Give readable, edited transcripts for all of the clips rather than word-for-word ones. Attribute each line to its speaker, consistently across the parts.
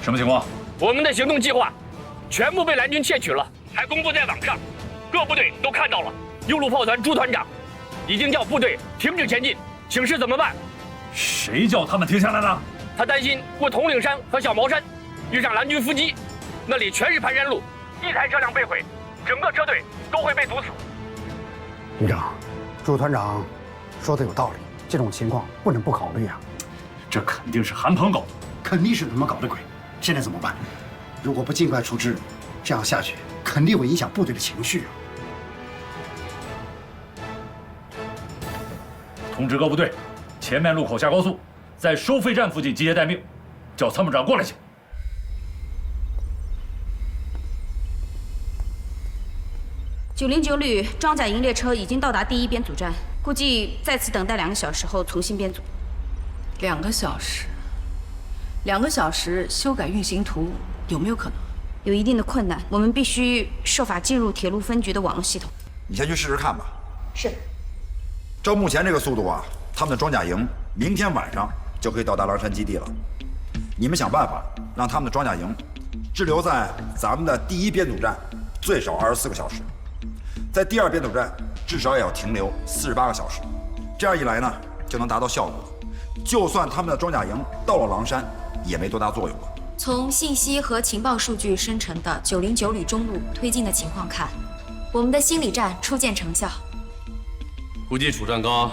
Speaker 1: 什么情况？
Speaker 2: 我们的行动计划全部被蓝军窃取了，还公布在网上，各部队都看到了。右路炮团朱团长已经叫部队停止前进，请示怎么办？
Speaker 1: 谁叫他们停下来的？
Speaker 2: 他担心过统领山和小毛山，遇上蓝军伏击，那里全是盘山路，一台车辆被毁，整个车队都会被堵死。
Speaker 3: 旅长，朱团长说的有道理，这种情况不能不考虑啊。
Speaker 1: 这肯定是韩鹏搞的，
Speaker 3: 肯定是他们搞的鬼。现在怎么办？如果不尽快处置，这样下去肯定会影响部队的情绪啊。
Speaker 1: 通知各部队，前面路口下高速，在收费站附近集结待命，叫参谋长过来去。
Speaker 4: 909旅装甲营列车已经到达第一编组站，估计在此等待2个小时后重新编组。
Speaker 5: 2个小时，2个小时修改运行图有没有可能？
Speaker 4: 有一定的困难，我们必须设法进入铁路分局的网络系统。
Speaker 6: 你先去试试看吧。
Speaker 4: 是。
Speaker 6: 照目前这个速度啊，他们的装甲营明天晚上就可以到达狼山基地了。你们想办法让他们的装甲营滞留在咱们的第一编组站最少24个小时，在第2编组站至少也要停留48个小时。这样一来呢，就能达到效果。就算他们的装甲营到了狼山，也没多大作用了。
Speaker 7: 从信息和情报数据生成的909旅中路推进的情况看，我们的心理战初见成效。
Speaker 8: 估计楚占刚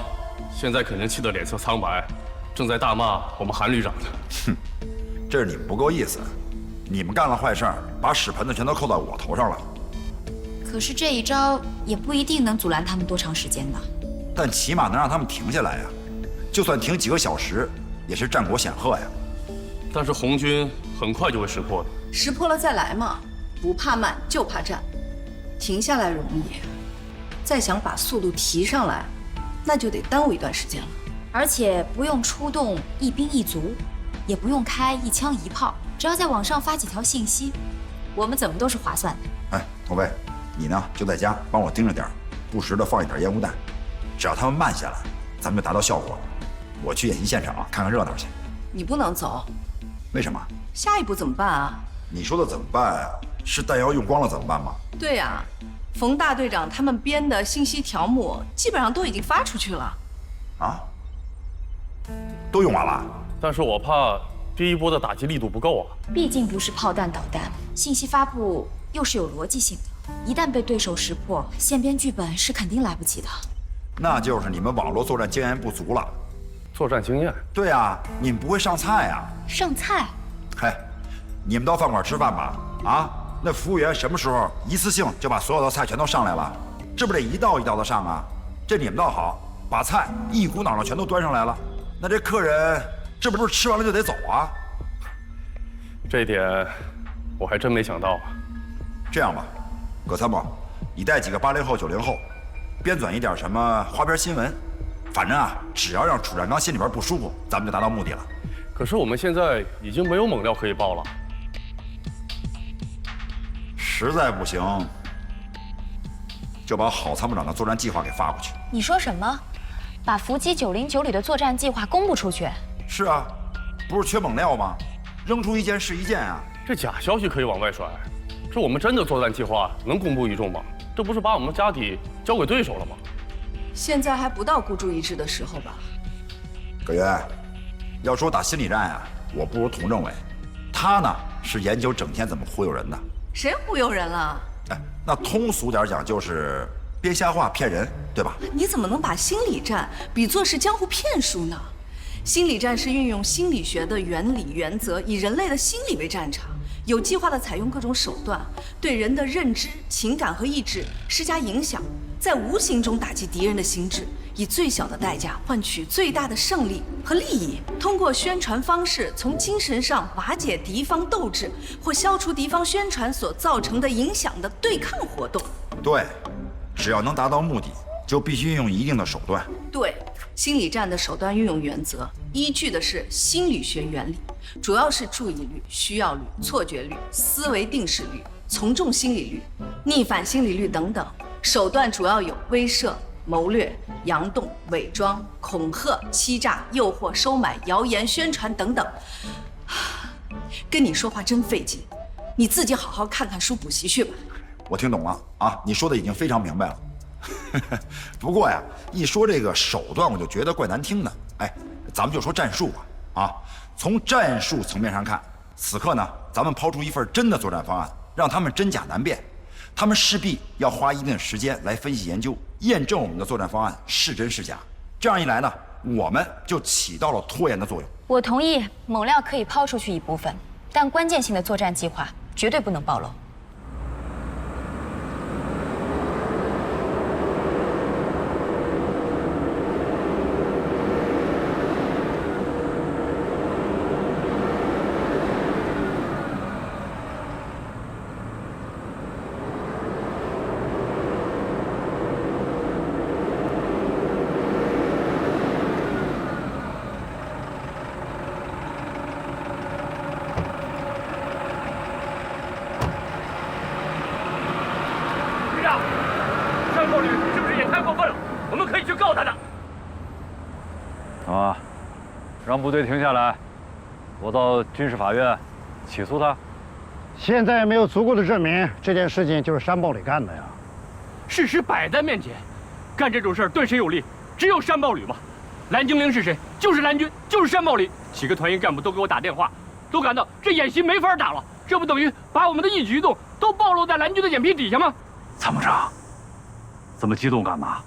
Speaker 8: 现在肯定气得脸色苍白，正在大骂我们韩旅长呢。
Speaker 6: 哼，这是你们不够意思，你们干了坏事儿，把屎盆子全都扣到我头上了。
Speaker 7: 可是这一招也不一定能阻拦他们多长时间呢。
Speaker 6: 但起码能让他们停下来呀。就算停几个小时，也是战果显赫呀。
Speaker 8: 但是红军很快就会识破的。
Speaker 5: 识破了再来嘛，不怕慢就怕战。停下来容易，再想把速度提上来，那就得耽误一段时间了。
Speaker 7: 而且不用出动一兵一卒，也不用开一枪一炮，只要在网上发几条信息，我们怎么都是划算的。
Speaker 6: 哎，童飞，你呢就在家帮我盯着点，不时的放一点烟雾弹，只要他们慢下来，咱们就达到效果了。我去演习现场看看热闹去。
Speaker 5: 你不能走。
Speaker 6: 为什么？
Speaker 5: 下一步怎么办啊？
Speaker 6: 你说的怎么办啊？是弹药用光了怎么办吗？
Speaker 5: 对呀，冯大队长他们编的信息条目基本上都已经发出去了。
Speaker 6: 啊？都用完了？
Speaker 8: 但是我怕第一波的打击力度不够啊。
Speaker 7: 毕竟不是炮弹导弹，信息发布又是有逻辑性的，一旦被对手识破，现编剧本是肯定来不及的。
Speaker 6: 那就是你们网络作战经验不足了。
Speaker 8: 作战经验？
Speaker 6: 对啊，你们不会上菜啊。
Speaker 7: 上菜？
Speaker 6: 嗨，你们到饭馆吃饭吧？啊，那服务员什么时候一次性就把所有的菜全都上来了？这不得一道一道的上啊？这你们倒好，把菜一股脑的全都端上来了，那这客人这不是吃完了就得走啊？
Speaker 8: 这一点我还真没想到啊。
Speaker 6: 这样吧，葛参谋，你带几个80后、90后，编纂一点什么花边新闻。反正啊，只要让楚占刚心里边不舒服，咱们就达到目的了。
Speaker 8: 可是我们现在已经没有猛料可以报了。
Speaker 6: 实在不行，就把郝参谋长的作战计划给发过去。
Speaker 7: 你说什么？把伏击909旅的作战计划公布出去？
Speaker 6: 是啊，不是缺猛料吗？扔出一件是一件啊。
Speaker 8: 这假消息可以往外甩，是我们真的作战计划能公布于众吗？这不是把我们家底交给对手了吗？
Speaker 5: 现在还不到孤注一掷的时候吧？
Speaker 6: 葛源，要说打心理战啊，我不如童政委，他呢是研究整天怎么忽悠人的。
Speaker 5: 谁忽悠人了？
Speaker 6: 哎，那通俗点讲就是编瞎话骗人，对吧？
Speaker 5: 你怎么能把心理战比作是江湖骗术呢？心理战是运用心理学的原理原则，以人类的心理为战场，有计划地采用各种手段，对人的认知、情感和意志施加影响，在无形中打击敌人的心智，以最小的代价换取最大的胜利和利益。通过宣传方式，从精神上瓦解敌方斗志，或消除敌方宣传所造成的影响的对抗活动。
Speaker 6: 对，只要能达到目的，就必须运用一定的手段。
Speaker 5: 对，心理战的手段运用原则依据的是心理学原理，主要是注意力、需要率、错觉率、思维定势率、从众心理率、逆反心理率等等。手段主要有威慑、谋略、佯动、伪装、恐吓、欺诈、诱惑、收买、谣言、宣传等等。跟你说话真费劲。你自己好好看看书，补习去吧。
Speaker 6: 我听懂了啊，你说的已经非常明白了。不过呀，一说这个手段，我就觉得怪难听的。哎，咱们就说战术吧。啊，从战术层面上看，此刻呢，咱们抛出一份真的作战方案，让他们真假难辨。他们势必要花一定的时间来分析研究，验证我们的作战方案是真是假。这样一来呢，我们就起到了拖延的作用。
Speaker 7: 我同意猛料可以抛出去一部分，但关键性的作战计划绝对不能暴露。
Speaker 1: 让部队停下来，我到军事法院起诉他。
Speaker 9: 现在没有足够的证明，这件事情就是山暴旅干的呀。
Speaker 2: 事实摆在面前，干这种事儿对谁有利？只有山暴旅吧。蓝精灵是谁？就是蓝军，就是山暴旅。几个团营干部都给我打电话，都感到这演习没法打了。这不等于把我们的一举一动都暴露在蓝军的眼皮底下吗？
Speaker 1: 参谋长，这么激动干嘛？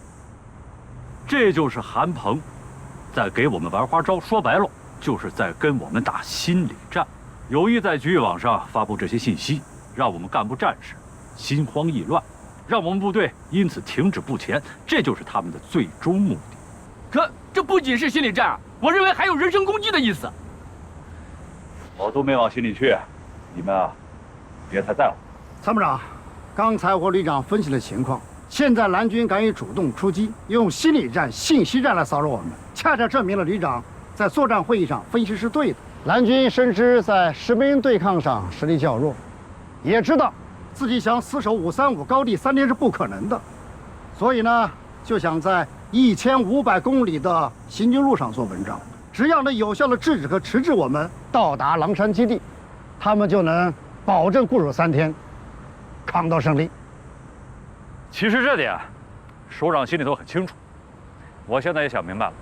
Speaker 1: 这就是韩鹏在给我们玩花招，说白了就是在跟我们打心理战，有意在局域网上发布这些信息，让我们干部战士心慌意乱，让我们部队因此停止不前，这就是他们的最终目的。
Speaker 2: 可这不仅是心理战啊，我认为还有人身攻击的意思。
Speaker 1: 我都没往心里去，你们啊，别太在乎。
Speaker 9: 参谋长，刚才我和旅长分析了情况，现在蓝军敢于主动出击，用心理战、信息战来骚扰我们，恰恰证明了旅长在作战会议上分析是对的。蓝军深知在实兵对抗上实力较弱，也知道自己想死守535高地3天是不可能的，所以呢，就想在1500公里的行军路上做文章。只要能有效的制止和迟滞我们到达狼山基地，他们就能保证固守3天，抗到胜利。
Speaker 1: 其实这点，首长心里头很清楚。我现在也想明白了，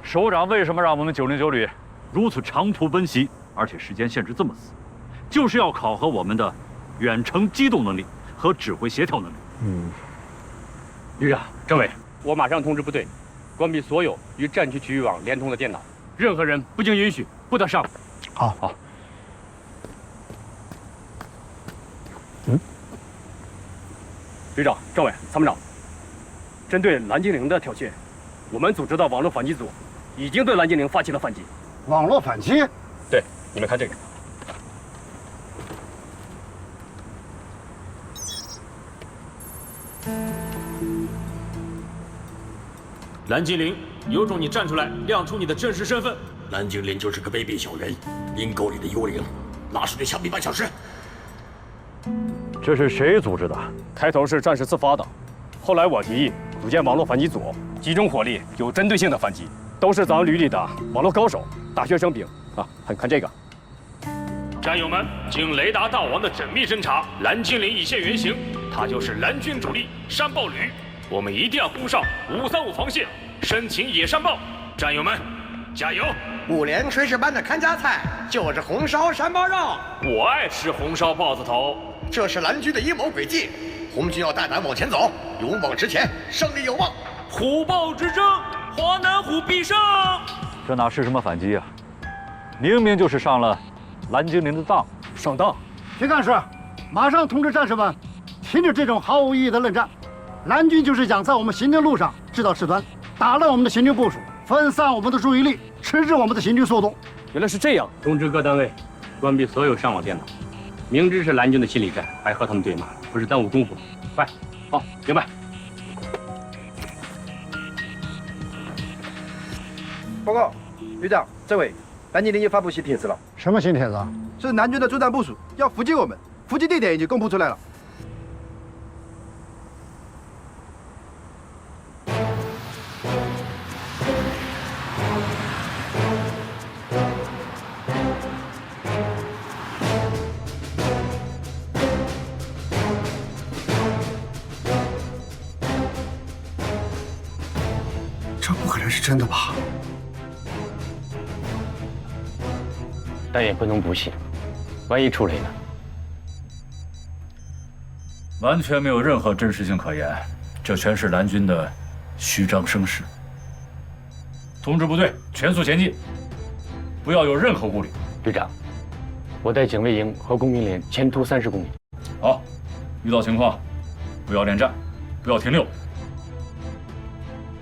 Speaker 1: 首长为什么让我们909旅如此长途奔袭，而且时间限制这么死，就是要考核我们的远程机动能力和指挥协调能力。
Speaker 2: 旅长、政委，我马上通知部队，关闭所有与战区局域网连通的电脑，任何人不经允许不得上网。
Speaker 9: 好。
Speaker 2: 旅长、政委、参谋长，针对蓝精灵的挑衅，我们组织的网络反击组已经对蓝精灵发起了反击。
Speaker 9: 网络反击？
Speaker 2: 对，你们看这个。
Speaker 10: 蓝精灵，有种你站出来，亮出你的真实身份。
Speaker 11: 蓝精灵就是个卑鄙小人，阴沟里的幽灵，拉出去枪毙半小时。
Speaker 1: 这是谁组织的？
Speaker 2: 开头是战士自发的，后来我提议组建网络反击组，集中火力，有针对性的反击，都是咱旅里的网络高手、大学生兵啊。看这个。
Speaker 10: 战友们，经雷达大王的缜密侦查，蓝精灵已现原形，他就是蓝军主力山豹旅。我们一定要攻上535防线，生擒野山豹。战友们，加油！5
Speaker 12: 连炊事班的看家菜就是红烧山包肉。
Speaker 10: 我爱吃红烧豹子头。
Speaker 12: 这是蓝军的阴谋诡计，红军要大胆往前走，勇往直前，胜利有望。
Speaker 10: 虎豹之争，华南虎必胜。
Speaker 1: 这哪是什么反击啊？明明就是上了蓝精灵的当。
Speaker 2: 上当！
Speaker 9: 徐干事，马上通知战士们，停止这种毫无意义的论战。蓝军就是想在我们行军路上制造事端，打乱我们的行军部署，分散我们的注意力，迟滞我们的行军速度。
Speaker 2: 原来是这样，通知各单位关闭所有上网电脑。明知是蓝军的心理战，还和他们对骂，不是耽误功夫。快，好，明白。
Speaker 13: 报告，旅长、政委，蓝精灵又发布新帖子了。
Speaker 9: 什么新帖子？
Speaker 13: 是蓝军的作战部署，要伏击我们，伏击地点已经公布出来了。
Speaker 3: 真的吧？
Speaker 2: 但也不能不信，万一出雷呢？
Speaker 1: 完全没有任何真实性可言，这全是蓝军的虚张声势。通知部队全速前进，不要有任何顾虑。
Speaker 2: 旅长，我带警卫营和工兵连前突30公里。
Speaker 1: 好，遇到情况不要恋战，不要停留。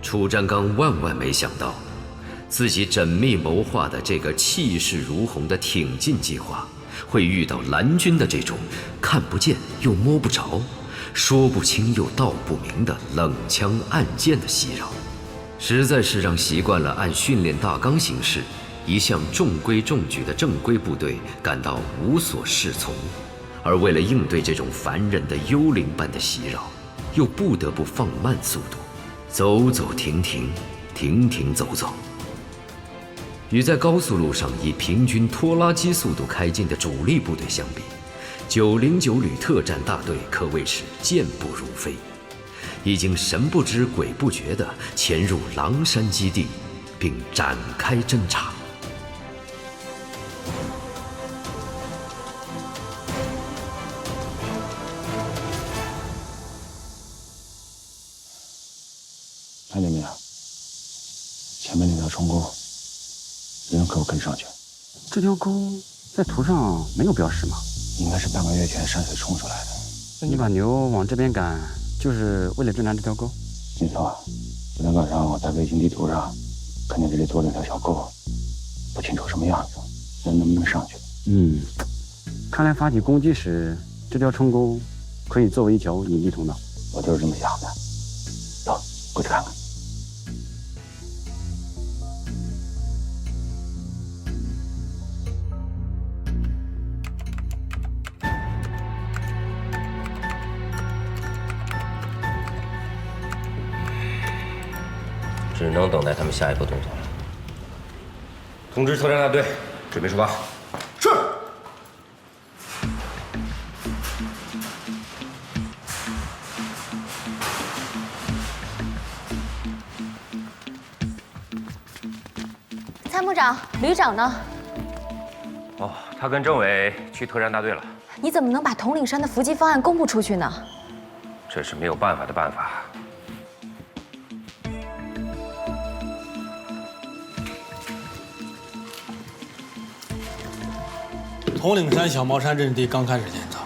Speaker 14: 楚占刚万没想到，自己缜密谋划的这个气势如虹的挺进计划，会遇到蓝军的这种看不见又摸不着、说不清又道不明的冷枪暗箭的袭扰，实在是让习惯了按训练大纲行事、一向中规中矩的正规部队感到无所适从。而为了应对这种烦人的幽灵般的袭扰，又不得不放慢速度，走走停停，停停走走。与在高速路上以平均拖拉机速度开进的主力部队相比，909旅特战大队可谓是健步如飞，已经神不知鬼不觉地潜入狼山基地，并展开侦查。
Speaker 15: 看见没有？前面那条冲沟，人可有跟上去？
Speaker 16: 这条沟在图上没有标识吗？
Speaker 15: 应该是半个月前山水冲出来的。
Speaker 16: 你把牛往这边赶，就是为了侦查这条沟？
Speaker 15: 没错，昨天晚上我在卫星地图上看见这里多了条小沟，不清楚什么样子，人能不能上去？
Speaker 16: 看来发起攻击时，这条冲沟可以作为一条隐蔽通道。
Speaker 15: 我就是这么想的。走，过去看看。
Speaker 17: 只能等待他们下一步动作了。通知特战大队，准备出发。
Speaker 3: 是。
Speaker 18: 参谋长，旅长呢？
Speaker 17: 哦，他跟政委去特战大队了。
Speaker 18: 你怎么能把统领山的伏击方案公布出去呢？
Speaker 17: 这是没有办法的办法。
Speaker 19: 统领山、小茅山阵地刚开始建造，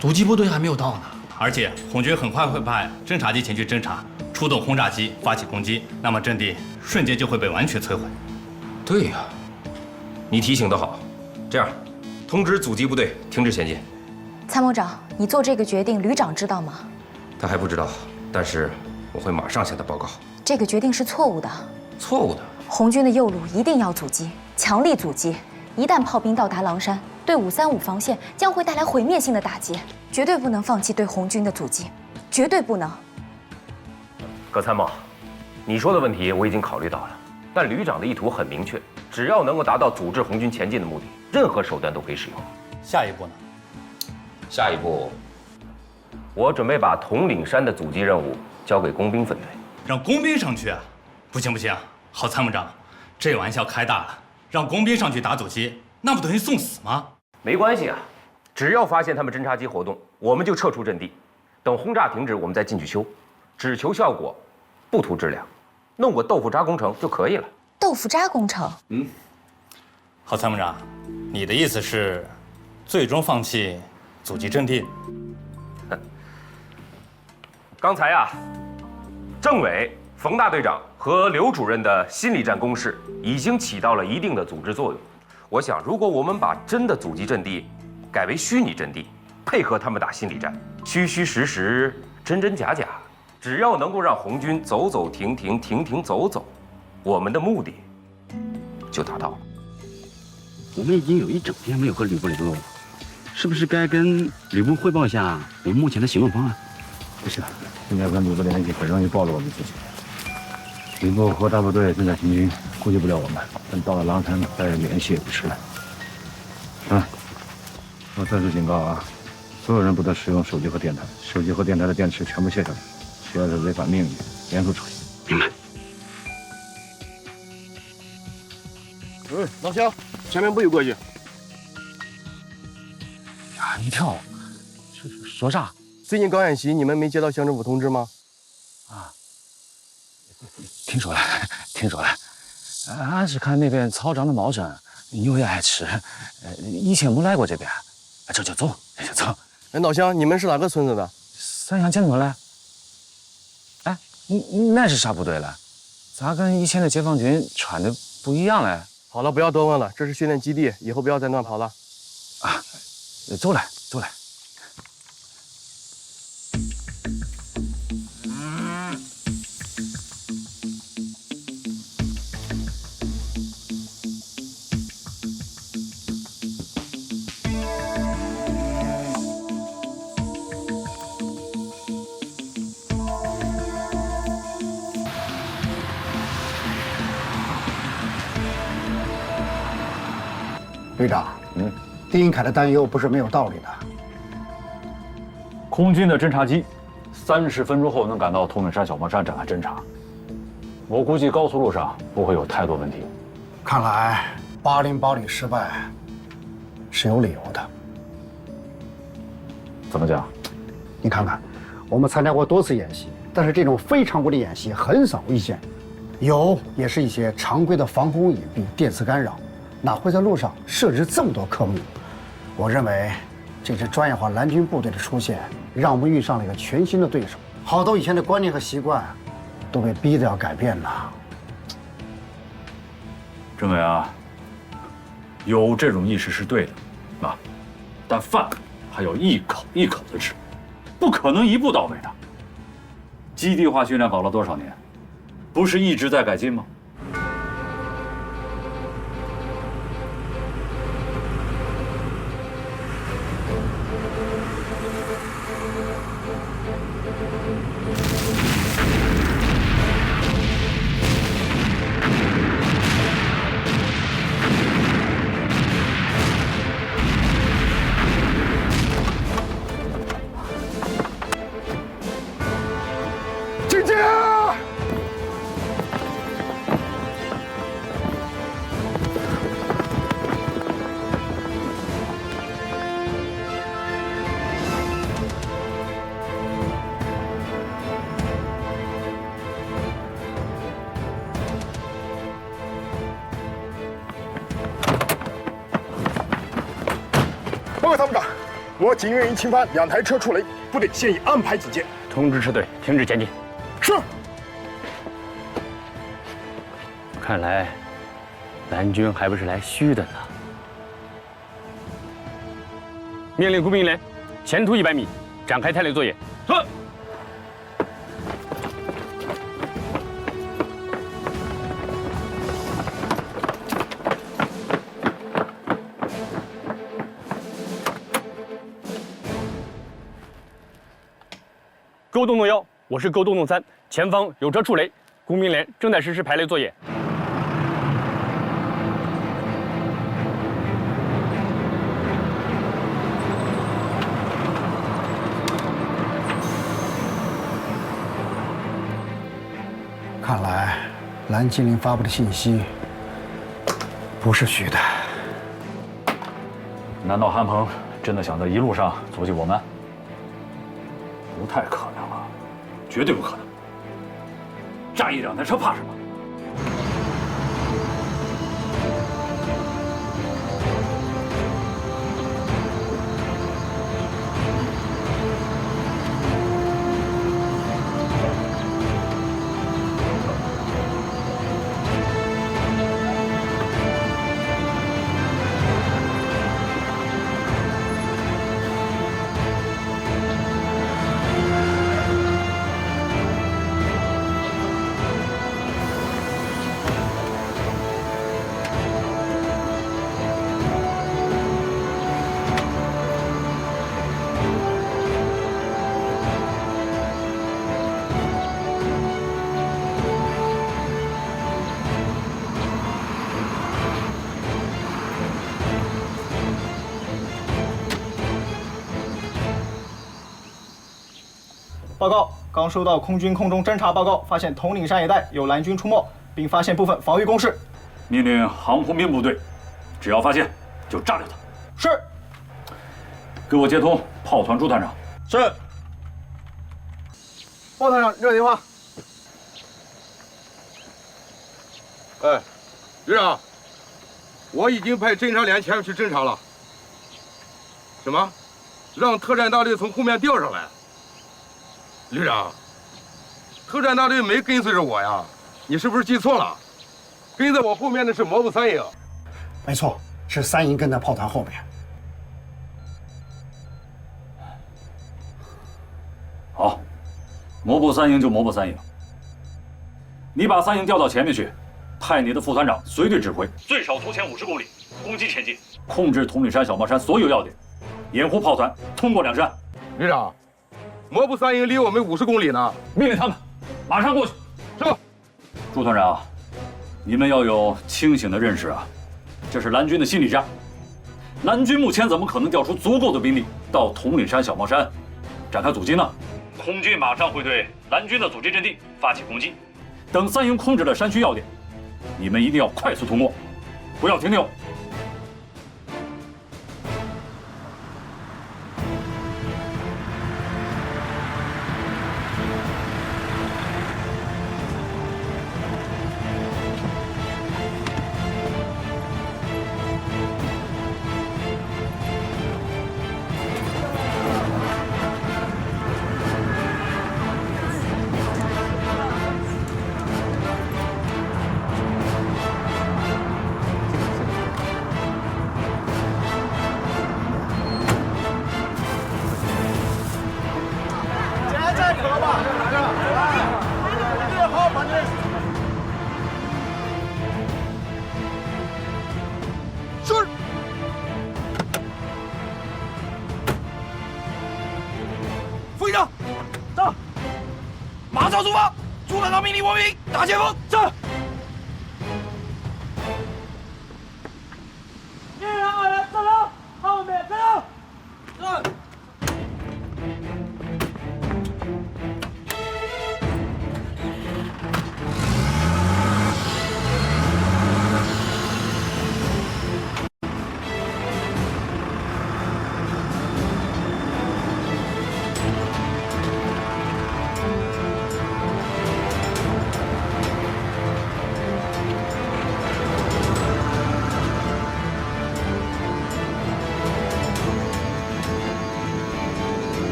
Speaker 19: 阻击部队还没有到呢。
Speaker 8: 而且红军很快会派侦察机前去侦察，出动轰炸机发起攻击，那么阵地瞬间就会被完全摧毁。
Speaker 17: 对呀，你提醒得好。这样，通知阻击部队停止前进。
Speaker 18: 参谋长，你做这个决定，旅长知道吗？
Speaker 17: 他还不知道，但是我会马上向他报告。
Speaker 18: 这个决定是错误的。
Speaker 17: 错误的？
Speaker 18: 红军的右路一定要阻击，强力阻击。一旦炮兵到达狼山，对535防线将会带来毁灭性的打击，绝对不能放弃对红军的阻击，绝对不能。
Speaker 17: 葛参谋，你说的问题我已经考虑到了，但旅长的意图很明确，只要能够达到阻止红军前进的目的，任何手段都可以使用。
Speaker 8: 下一步呢？
Speaker 17: 下一步，我准备把统领山的阻击任务交给工兵分队。
Speaker 8: 让工兵上去啊？不行不行，郝参谋长，这玩笑开大了。让工兵上去打阻击，那不等于送死吗？
Speaker 17: 没关系啊，只要发现他们侦察机活动，我们就撤出阵地，等轰炸停止，我们再进去修，只求效果，不图质量，弄个豆腐渣工程就可以了。
Speaker 18: 豆腐渣工程？
Speaker 8: 郝参谋长，你的意思是，最终放弃阻击阵地？
Speaker 17: 刚才啊，政委、冯大队长和刘主任的心理战攻势已经起到了一定的组织作用。我想，如果我们把真的阻击阵地改为虚拟阵地，配合他们打心理战，虚虚实实，真真假假，只要能够让红军走走停停，停停走走，我们的目的就达到了。
Speaker 16: 我们已经有1整天没有和吕布联络了，是不是该跟吕布汇报一下我们目前的行动方案？
Speaker 15: 不是，现在跟吕布联系很容易暴露我们自己。吕布和大部队正在行军，顾及不了我们。等到了狼山，再联系也不迟了。我再次警告啊，所有人不得使用手机和电台，手机和电台的电池全部卸下来，谁要是违反命令，严肃处理。
Speaker 16: 明白。
Speaker 13: 老乡，前面不许过去。
Speaker 15: 吓一跳，说啥？
Speaker 13: 最近搞演习，你们没接到乡政府通知吗？
Speaker 15: 啊，听说了，听说了。俺是看那边草长得茂盛，牛也爱吃，以前没来过这边，这就走，这就走。
Speaker 13: 哎，老乡，你们是哪个村子的？
Speaker 15: 三乡前村嘞。哎，那是啥部队嘞？咋跟以前的解放军穿的不一样嘞？
Speaker 13: 好了，不要多问了，这是训练基地，以后不要再乱跑了。
Speaker 15: 啊，走来，走来。
Speaker 9: 旅长，丁凯的担忧不是没有道理的。
Speaker 1: 空军的侦察机30分钟后能赶到铜岭山小茅山展开侦察，我估计高速路上不会有太多问题。
Speaker 9: 看来80堡垒失败是有理由的。
Speaker 1: 怎么讲？
Speaker 9: 你看看，我们参加过多次演习，但是这种非常规的演习很少遇见，有也是一些常规的防空隐蔽、电磁干扰。哪会在路上设置这么多科目？我认为，这支专业化蓝军部队的出现，让我们遇上了一个全新的对手，好多以前的观念和习惯，都被逼得要改变了。
Speaker 1: 政委啊，有这种意识是对的，啊，但饭还要一口一口的吃，不可能一步到位的。基地化训练搞了多少年，不是一直在改进吗？
Speaker 20: 报告参谋长，我警员营侵犯2台车出雷，部队现已安排警戒。
Speaker 2: 通知车队停止前进。
Speaker 20: 是。
Speaker 2: 看来，蓝军还不是来虚的呢。命令工兵连前突100米，展开探雷作业。是。沟洞洞1，我是沟洞洞3，前方有车触雷，工兵连正在实施排雷作业。
Speaker 9: 看来蓝精灵发布的信息不是虚的。
Speaker 1: 难道韩鹏真的想在一路上阻击我们？不太可能了，绝对不可能。炸1、2台车怕什么？
Speaker 21: 报告，刚收到空军空中侦察报告，发现铜岭山一带有蓝军出没，并发现部分防御工事。
Speaker 1: 命令航空兵部队，只要发现就炸掉它。
Speaker 20: 是。
Speaker 1: 给我接通炮团朱团长。
Speaker 20: 是。鲍团长，热电话。
Speaker 21: 哎，旅长，我已经派侦察连前面去侦察了。什么？让特战大队从后面调上来？旅长，特战大队没跟随着我呀，你是不是记错了？跟在我后面的是摩步3营。
Speaker 3: 没错，是3营跟在炮团后面。
Speaker 1: 好，摩步3营就摩步3营，你把3营调到前面去，派你的副团长随队指挥，最少突前50公里，攻击前进，控制统领山、小帽山所有要点，掩护炮团通过2山。
Speaker 21: 旅长，摩步3营离我们50公里呢，
Speaker 1: 命令他们马上过去。
Speaker 21: 是。
Speaker 1: 朱团长，你们要有清醒的认识啊，这是蓝军的心理战。蓝军目前怎么可能调出足够的兵力到统领山、小帽山展开阻击呢？空军马上会对蓝军的阻击阵地发起攻击。等3营控制了山区要点，你们一定要快速通过，不要停留。
Speaker 21: 副营长，到，马上出发！朱团长命令我们打前锋，是。1、2人站好，后面跟上。是。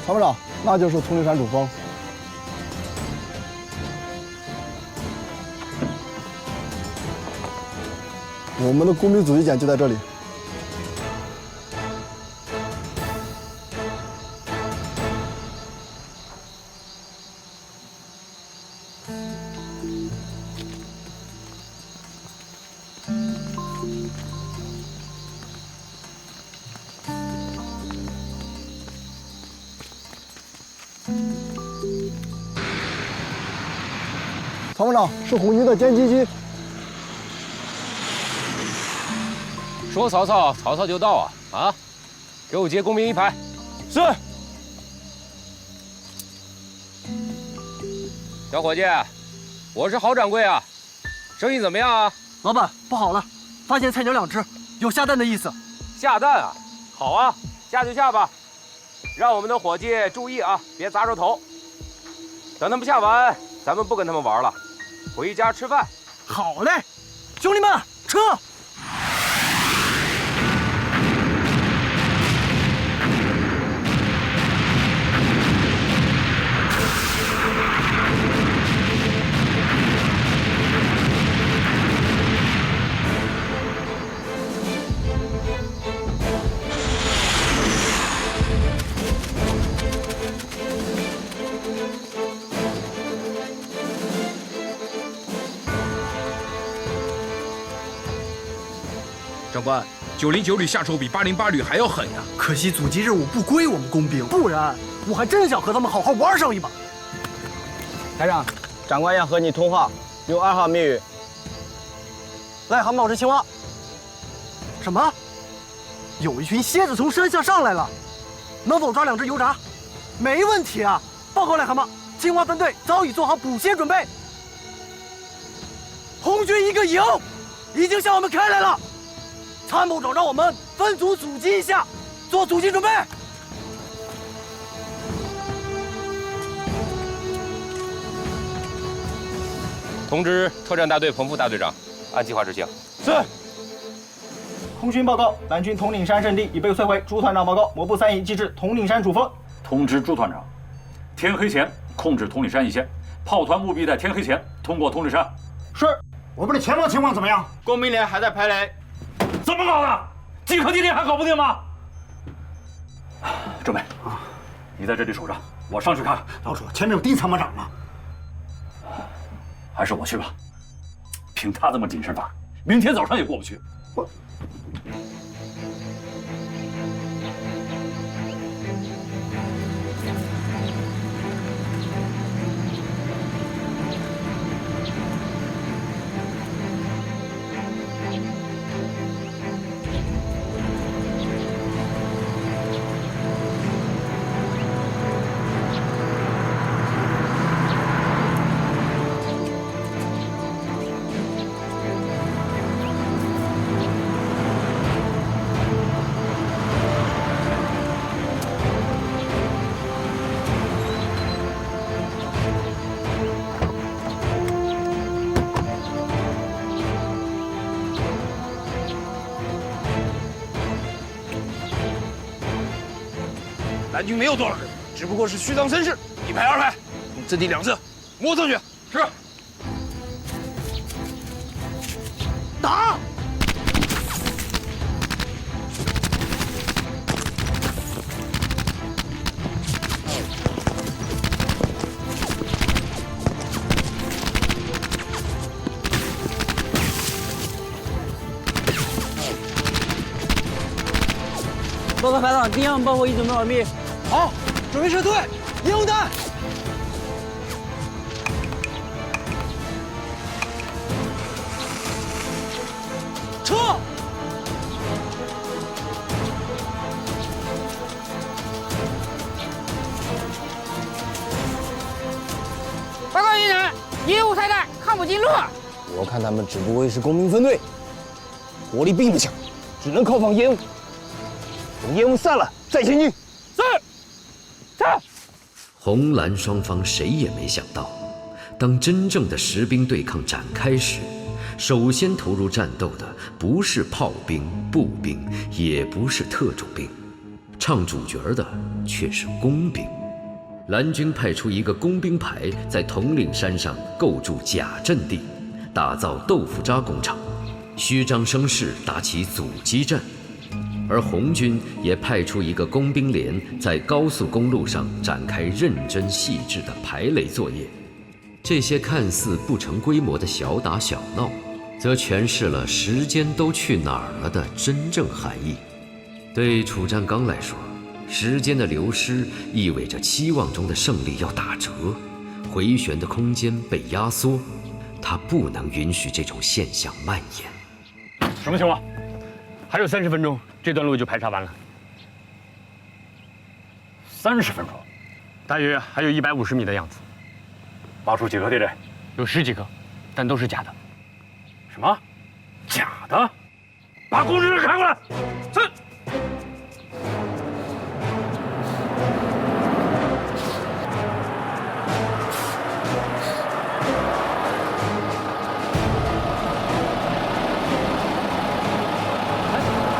Speaker 20: 参谋长，那就是统领山主峰。我们的工兵阻击点就在这里。参谋长，是红军的歼击机。
Speaker 17: 说曹操，曹操就到啊！啊，给我接工兵1排。
Speaker 20: 是。
Speaker 17: 小伙计，我是郝掌柜啊，生意怎么样啊？
Speaker 13: 老板，不好了，发现菜鸟2只，有下蛋的意思。
Speaker 17: 下蛋啊？好啊，下就下吧，让我们的伙计注意啊，别砸着头。等他们下完，咱们不跟他们玩了，回家吃饭。
Speaker 13: 好嘞，兄弟们，撤！
Speaker 22: 长官，909旅下手比808旅还要狠呀！
Speaker 13: 可惜阻击任务不归我们工兵，不然
Speaker 4: 我还真想和他们好好玩上一把。
Speaker 13: 台长，长官要和你通话，用2号密语。
Speaker 4: 癞蛤蟆是青蛙。什么？有一群蝎子从山下上来了，能否抓2只油炸？没问题啊！报告癞蛤蟆，青蛙分队早已做好捕蝎准备。红军1个营已经向我们开来了，参谋长让我们分组阻击一下，做阻击准备。
Speaker 17: 通知特战大队彭副大队长，按计划执行。
Speaker 4: 是。空军报告，蓝军统领山阵地已被摧毁。朱团长报告，某部3营继至统领山主峰。
Speaker 1: 通知朱团长，天黑前控制统领山一线，炮团务必在天黑前通过统领山。
Speaker 9: 是。我们的前方情况怎么样？
Speaker 13: 工兵连还在排雷。
Speaker 1: 怎么搞的？几颗地雷还搞不定吗？政委，你在这里守着，我上去看。
Speaker 9: 老楚，前面有丁参谋长呢。
Speaker 1: 还是我去吧。凭他这么谨慎法，明天早上也过不去。
Speaker 20: 蓝军没有多少人，只不过是虚张声势。1排2排，从阵地两侧摸上去。是。
Speaker 4: 打！
Speaker 13: 报告排长，敌方炮火已准备完毕。
Speaker 4: 好，准备撤退，烟雾弹。撤！
Speaker 5: 报告营长，烟雾太大，看不清路。
Speaker 13: 我看他们只不过是工兵分队，火力并不强，只能靠放烟雾。等烟雾散了再前进。
Speaker 5: 是。
Speaker 14: 红蓝双方谁也没想到，当真正的实兵对抗展开时，首先投入战斗的不是炮兵、步兵，也不是特种兵，唱主角的却是工兵。蓝军派出一个工兵排在统领山上构筑假阵地，打造豆腐渣工厂，虚张声势打起阻击战。而红军也派出一个工兵连在高速公路上展开认真细致的排雷作业。这些看似不成规模的小打小闹，则诠释了时间都去哪儿了的真正含义。对楚占刚来说，时间的流失意味着期望中的胜利要打折，回旋的空间被压缩，他不能允许这种现象蔓延。
Speaker 2: 什么情况？还有30分钟，这段路就排查完了。
Speaker 1: 30分钟，
Speaker 2: 大约还有150米的样子。
Speaker 1: 挖出几颗地雷？
Speaker 2: 有10几颗，但都是假的。
Speaker 1: 什么？假的？把工程师开过来。是。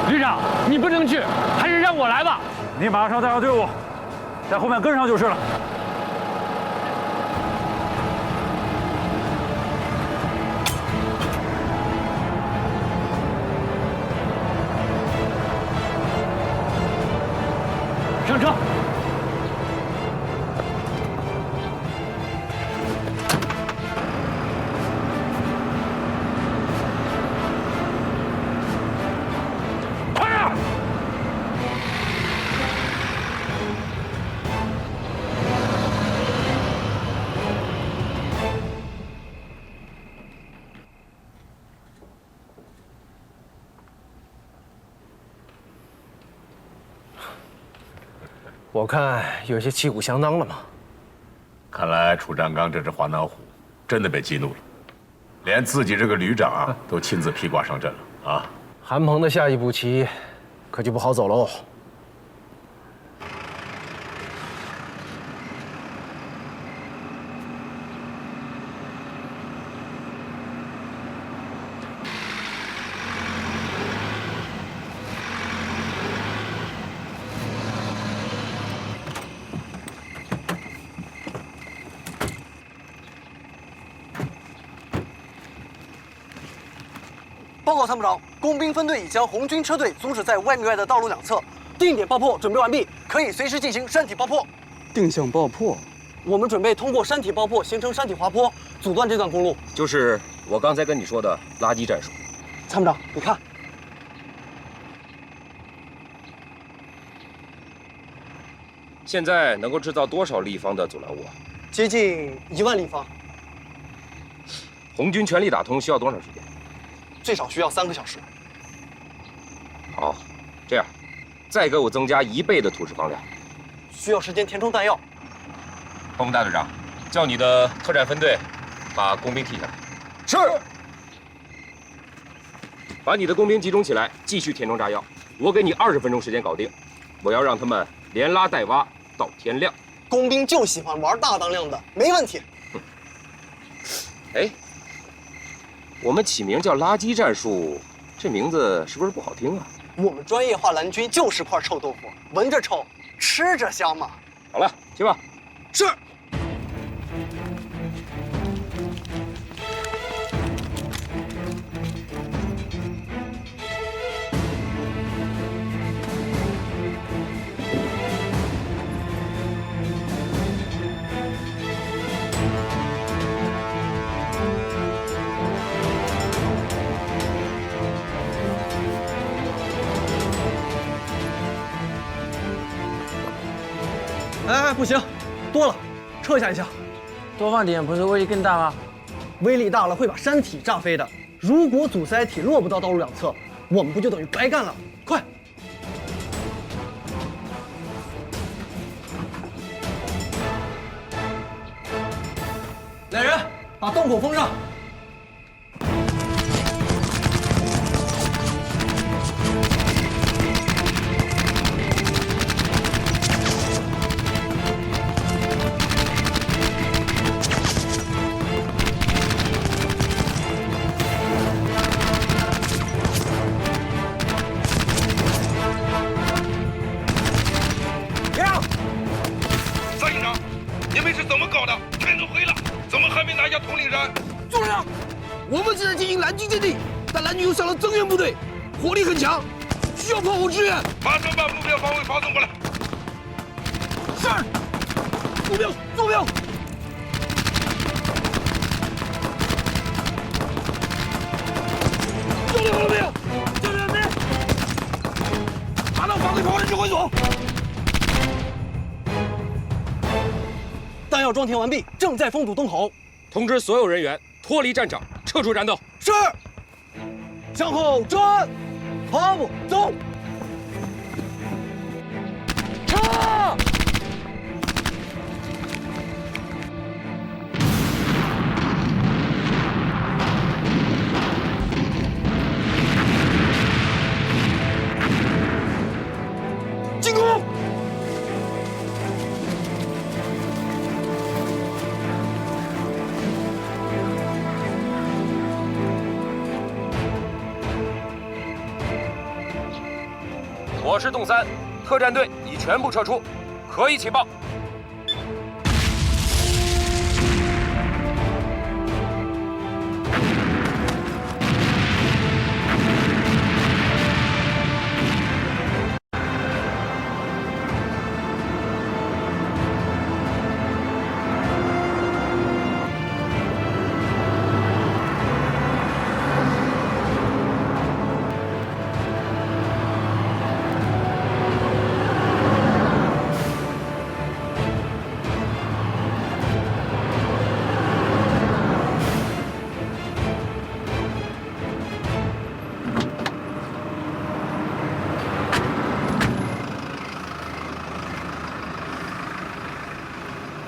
Speaker 2: 旅长，你不能去，还是让我来吧。
Speaker 1: 你马上带上队伍，在后面跟上就是了。
Speaker 2: 上车。
Speaker 4: 我看有些旗鼓相当了嘛。
Speaker 6: 看来楚占刚这只华南虎真的被激怒了，连自己这个旅长啊都亲自披挂上阵了啊！
Speaker 4: 韩鹏的下一步棋可就不好走喽。报告参谋长，工兵分队已将红军车队阻止在外面外的道路两侧，定点爆破准备完毕，可以随时进行山体爆破。
Speaker 7: 定向爆破，
Speaker 4: 我们准备通过山体爆破形成山体滑坡，阻断这段公路。
Speaker 17: 就是我刚才跟你说的垃圾战术。
Speaker 4: 参谋长，你看，
Speaker 17: 现在能够制造多少立方的阻拦物啊？
Speaker 4: 接近1万立方。
Speaker 17: 红军全力打通需要多长时间？
Speaker 4: 最少需要3个小时。
Speaker 17: 好，这样，再给我增加1倍的土石钢量。
Speaker 4: 需要时间填充弹药。
Speaker 17: 报告大队长，叫你的特战分队把工兵替下来。
Speaker 20: 是。
Speaker 17: 把你的工兵集中起来，继续填充炸药。我给你20分钟时间搞定。我要让他们连拉带挖到天亮。
Speaker 4: 工兵就喜欢玩大当量的，没问题。
Speaker 17: 哎。我们起名叫垃圾战术，这名字是不是不好听啊？
Speaker 4: 我们专业化蓝军就是块臭豆腐，闻着臭，吃着香嘛。
Speaker 17: 好了，去吧。
Speaker 4: 是。哎，不行，多了，撤下一下。
Speaker 7: 多放点不是威力更大吗？
Speaker 4: 威力大了会把山体炸飞的。如果阻塞体落不到道路两侧，我们不就等于白干了？快！来人，把洞口封上。
Speaker 11: 我们正在进行蓝军阵地，但蓝军又上了增援部队，火力很强，需要炮火支援。
Speaker 21: 马上把目标方位发送过来。
Speaker 11: 是。目标，坐标。兄弟们，这边，达到防卫炮的指挥所。
Speaker 4: 弹药装填完毕，正在封堵洞口。
Speaker 17: 通知所有人员脱离战场，撤出战斗。
Speaker 4: 是。向后转，跑步走。撤！
Speaker 11: 进攻！
Speaker 17: 我是洞3，特战队已全部撤出，可以起爆。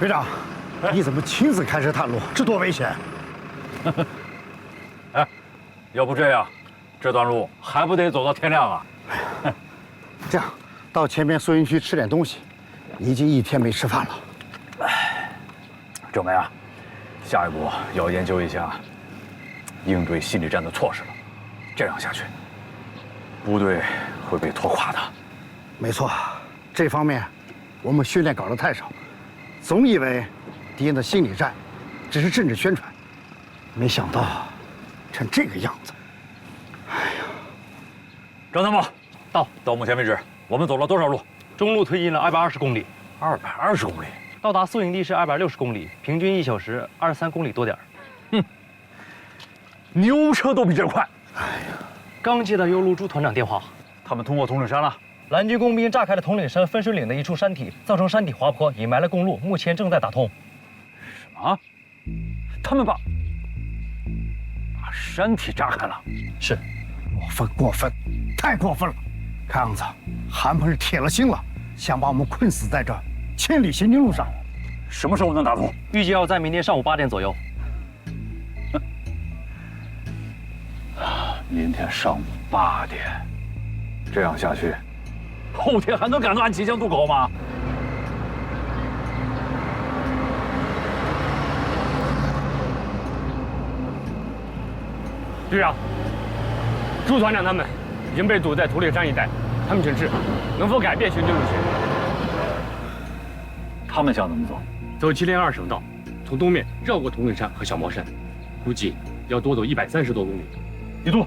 Speaker 9: 队长，你怎么亲自开车探路？这多危险！
Speaker 1: 哎，要不这样，这段路还不得走到天亮啊？
Speaker 9: 这样，到前面宿营区吃点东西，已经1天没吃饭了。
Speaker 1: 哎，政委啊，下一步要研究一下应对心理战的措施了。这样下去，部队会被拖垮的。
Speaker 9: 没错，这方面我们训练搞得太少，总以为敌人的心理战只是政治宣传，没想到成这个样子。
Speaker 1: 张参谋，到目前为止，我们走了多少路？
Speaker 2: 中路推进了220公里
Speaker 1: ，220公里，
Speaker 2: 到达宿营地是260公里，平均1小时23公里多点。
Speaker 1: 牛车都比这快。
Speaker 2: 刚接到右路朱团长电话，
Speaker 1: 他们通过统领山了。
Speaker 2: 蓝军工兵炸开了统领山分水岭的一处山体，造成山体滑坡，隐埋了公路，目前正在打通。
Speaker 1: 什么？他们把山体炸开了？
Speaker 2: 是。
Speaker 9: 过分，太过分了！看样子韩鹏是铁了心了，想把我们困死在这千里行军路上。
Speaker 1: 什么时候能打通？
Speaker 2: 预计要在明天上午8点左右。
Speaker 1: 明天上午8点，这样下去，后天还能赶到安旗江渡口吗？
Speaker 2: 队长，朱团长他们已经被堵在统领山一带，他们请示能否改变行军路线。
Speaker 1: 他们想怎么走？
Speaker 2: 走7连2省道，从东面绕过统领山和小毛山，估计要多走130多公里。
Speaker 1: 一度。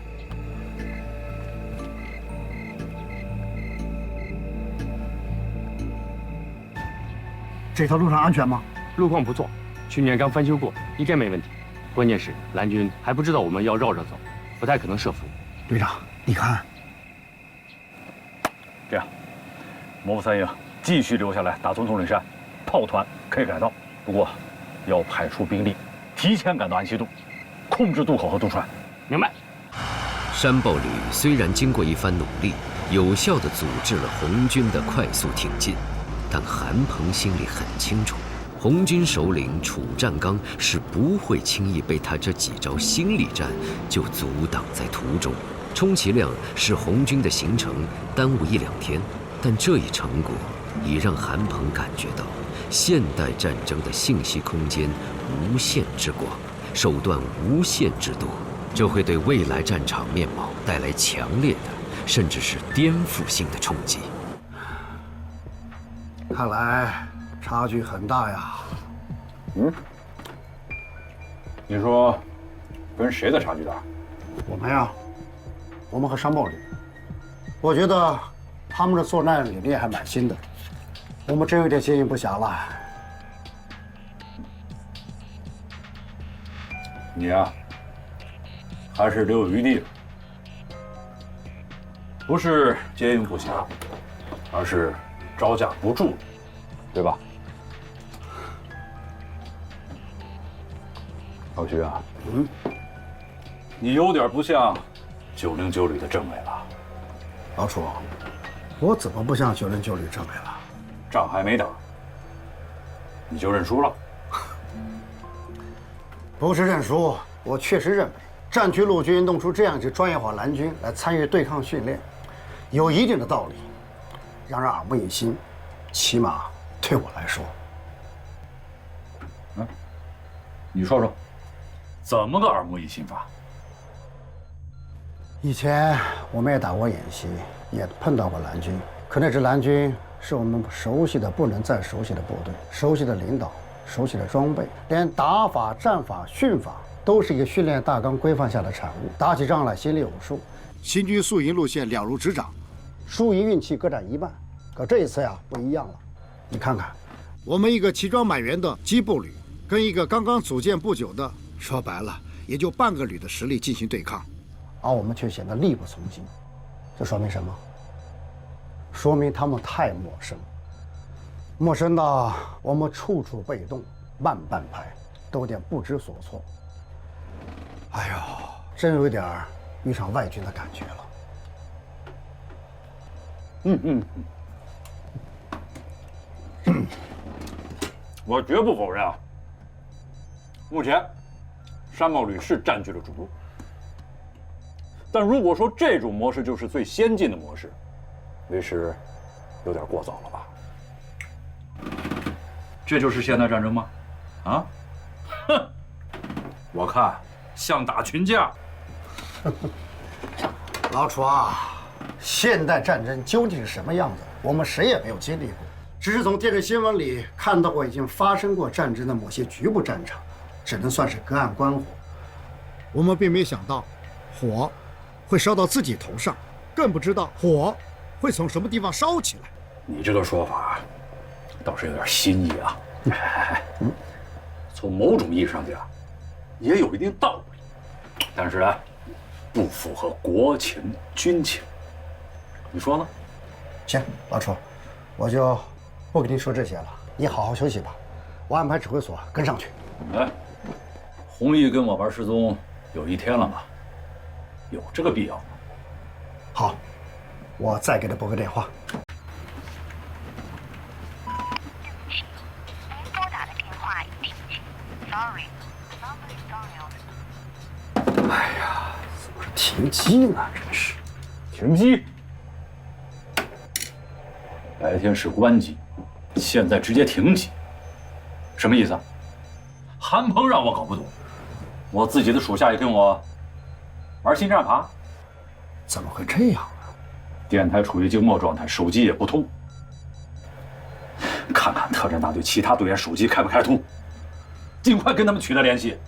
Speaker 9: 这条路上安全吗？
Speaker 2: 路况不错，去年刚翻修过，应该没问题。关键是蓝军还不知道我们要绕着走，不太可能设伏。
Speaker 9: 队长，你看，
Speaker 1: 这样，模糊3营继续留下来打通统领山，炮团可以改道，不过要派出兵力，提前赶到安溪渡，控制渡口和渡船。
Speaker 2: 明白。
Speaker 14: 山豹旅虽然经过一番努力，有效地组织了红军的快速挺进，但韩鹏心里很清楚，红军首领楚占刚是不会轻易被他这几招心理战就阻挡在途中。充其量是红军的行程耽误1-2天，但这一成果已让韩鹏感觉到现代战争的信息空间无限之广，手段无限之多，这会对未来战场面貌带来强烈的，甚至是颠覆性的冲击。
Speaker 9: 看来差距很大呀。
Speaker 1: 你说跟谁的差距大？
Speaker 9: 我们呀，我们和山豹旅，我觉得他们的作战理念还蛮新的，我们真有点接应不暇了。
Speaker 1: 你呀，还是留有余地，不是接应不暇，而是招架不住，对吧？老徐啊，你有点不像909旅的政委了。
Speaker 9: 老楚，我怎么不像909旅政委了？
Speaker 1: 仗还没打，你就认输了？
Speaker 9: 不是认输，我确实认为战区陆军弄出这样一支专业化蓝军来参与对抗训练，有一定的道理，让人耳目一新，起码对我来说。
Speaker 1: 你说说，怎么个耳目一新法？
Speaker 9: 以前我们也打过演习，也碰到过蓝军，可那支蓝军是我们熟悉的不能再熟悉的部队，熟悉的领导，熟悉的装备，连打法、战法、训法都是一个训练大纲规范下的产物，打起仗来心里有数。行军宿营路线了如指掌，输赢运气各占一半。可这一次呀，不一样了。你看看，我们一个齐装满员的机步旅，跟一个刚刚组建不久的，说白了也就半个旅的实力进行对抗，而我们却显得力不从心。这说明什么？说明他们太陌生，陌生到我们处处被动，慢半拍，都有点不知所措。哎呦，真有点遇上外军的感觉了。
Speaker 1: 我绝不否认啊。目前，山茂旅是占据了主动，但如果说这种模式就是最先进的模式，为师有点过早了吧？这就是现代战争吗？啊？哼！我看像打群架。
Speaker 3: 老楚啊，现代战争究竟是什么样子，我们谁也没有经历过，只是从电视新闻里看到过已经发生过战争的某些局部战场，只能算是隔岸观火。我们并没有想到，火会烧到自己头上，更不知道火会从什么地方烧起来。
Speaker 1: 你这个说法倒是有点新意啊。从某种意义上讲，也有一定道理，但是呢，不符合国情军情。你说呢？
Speaker 3: 行，老楚，我就不跟你说这些了，你好好休息吧。我安排指挥所跟上去。
Speaker 1: 哎，弘毅跟我玩失踪有1天了吧？有这个必要吗？
Speaker 3: 好，我再给他拨个电话。哎呀，怎么是停机呢？真是
Speaker 1: 停机！白天是关机，现在直接停机，什么意思啊？韩鹏让我搞不懂，我自己的属下也跟我玩新战法，
Speaker 3: 怎么会这样啊？
Speaker 1: 电台处于静默状态，手机也不通。看看特战大队其他队员手机开不开通，尽快跟他们取得联系。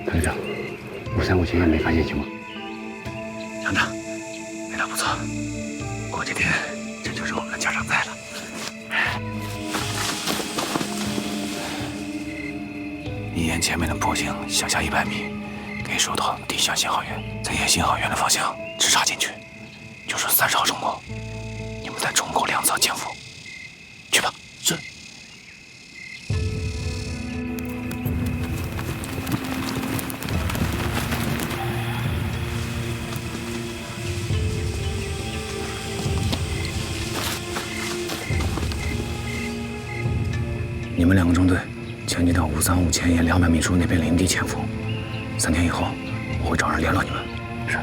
Speaker 16: 团长，535前沿没发现情况。
Speaker 15: 厂长，味道不错，过几天这就是我们的家常菜了。1沿前面的坡径向下100米，可以收到地下信号源，再沿信号源的方向直插进去，就是30号中口。你们在中口2侧潜伏，去吧。是。你们2个中队前进到535前沿200米处那片林地潜伏，3天以后我会找人联络你们。是。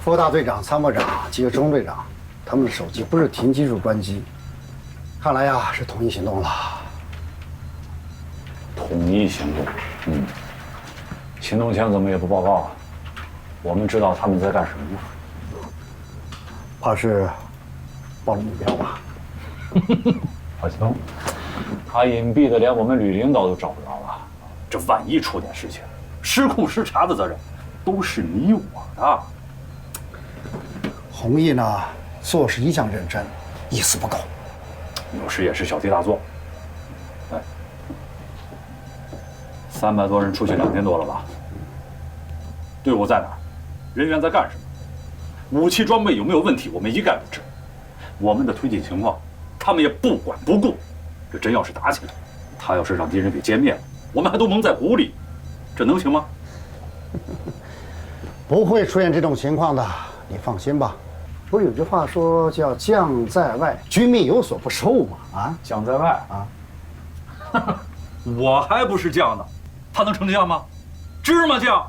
Speaker 3: 副大队长、参谋长几个中队长，他们的手机不是停机就是关机，看来呀是统一行动了。
Speaker 1: 统一行动，行动前怎么也不报告啊？我们知道他们在干什么吗？
Speaker 3: 怕是暴露目标吧？
Speaker 1: 放心，他隐蔽的连我们旅领导都找不着了。这万一出点事情，失控失察的责任都是你我的。
Speaker 3: 弘毅呢，做事一向认真，一丝不苟。
Speaker 1: 有时也是小题大做。哎，300多人出去2天多了吧？队伍在哪儿？人员在干什么？武器装备有没有问题？我们一概不知。我们的推进情况，他们也不管不顾。这真要是打起来，他要是让敌人给歼灭了，我们还都蒙在鼓里，这能行吗？
Speaker 3: 不会出现这种情况的，你放心吧。不是有句话说叫将在外，军命有所不受吗？啊，
Speaker 1: 将在外啊，我还不是将呢，他能成将吗？芝麻将。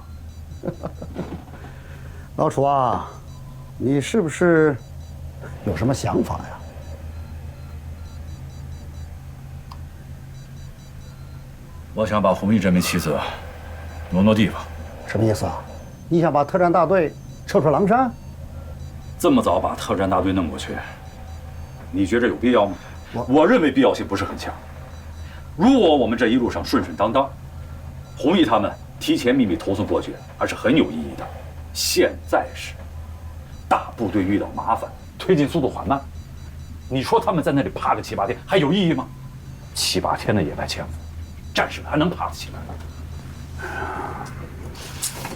Speaker 3: 老楚啊，你是不是有什么想法呀？
Speaker 1: 我想把弘毅这枚棋子挪地方。
Speaker 3: 什么意思啊？你想把特战大队撤出狼山？
Speaker 1: 这么早把特战大队弄过去，你觉着有必要吗？我认为必要性不是很强。如果我们这一路上顺顺当当，弘毅他们提前秘密投送过去，还是很有意义的。现在是大部队遇到麻烦，推进速度缓慢，你说他们在那里趴个7、8天还有意义吗？7、8天的野外潜伏，战士们还能爬得起来吗？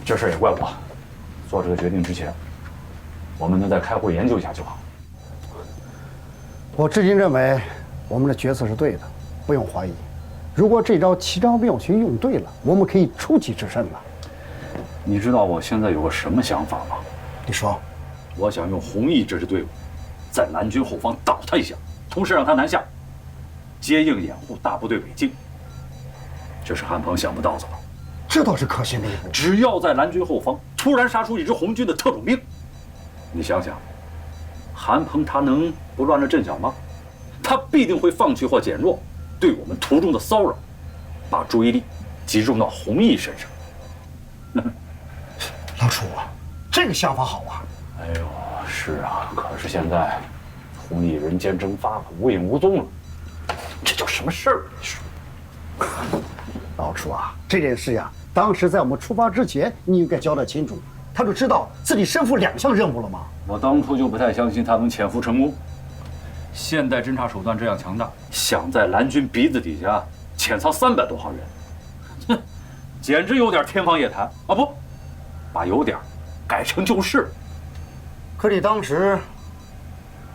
Speaker 1: 这事儿也怪我，做这个决定之前，我们能再开会研究一下就好。
Speaker 3: 我至今认为我们的决策是对的，不用怀疑。如果这招奇招妙棋用对了，我们可以出奇制胜了。
Speaker 1: 你知道我现在有个什么想法吗？
Speaker 3: 你说。
Speaker 1: 我想用弘毅这支队伍，在蓝军后方倒他一下，同时让他南下，接应掩护大部队北进。这是韩鹏想不到的了。
Speaker 3: 这倒是可行的一步。
Speaker 1: 只要在蓝军后方突然杀出一支红军的特种兵，你想想，韩鹏他能不乱了阵脚吗？他必定会放弃或减弱对我们途中的骚扰，把注意力集中到弘毅身上。
Speaker 3: 老楚啊，这个想法好啊！
Speaker 1: 哎呦，是啊，可是现在弘毅人间蒸发了，无影无踪了，这叫什么事儿？你说，
Speaker 3: 老楚啊，这件事呀，当时在我们出发之前，你应该交代清楚，他就知道自己身负2项任务了吗？
Speaker 1: 我当初就不太相信他能潜伏成功。现代侦察手段这样强大，想在蓝军鼻子底下潜藏300多号人，哼，简直有点天方夜谭啊！不，把有点改成就是。
Speaker 3: 可你当时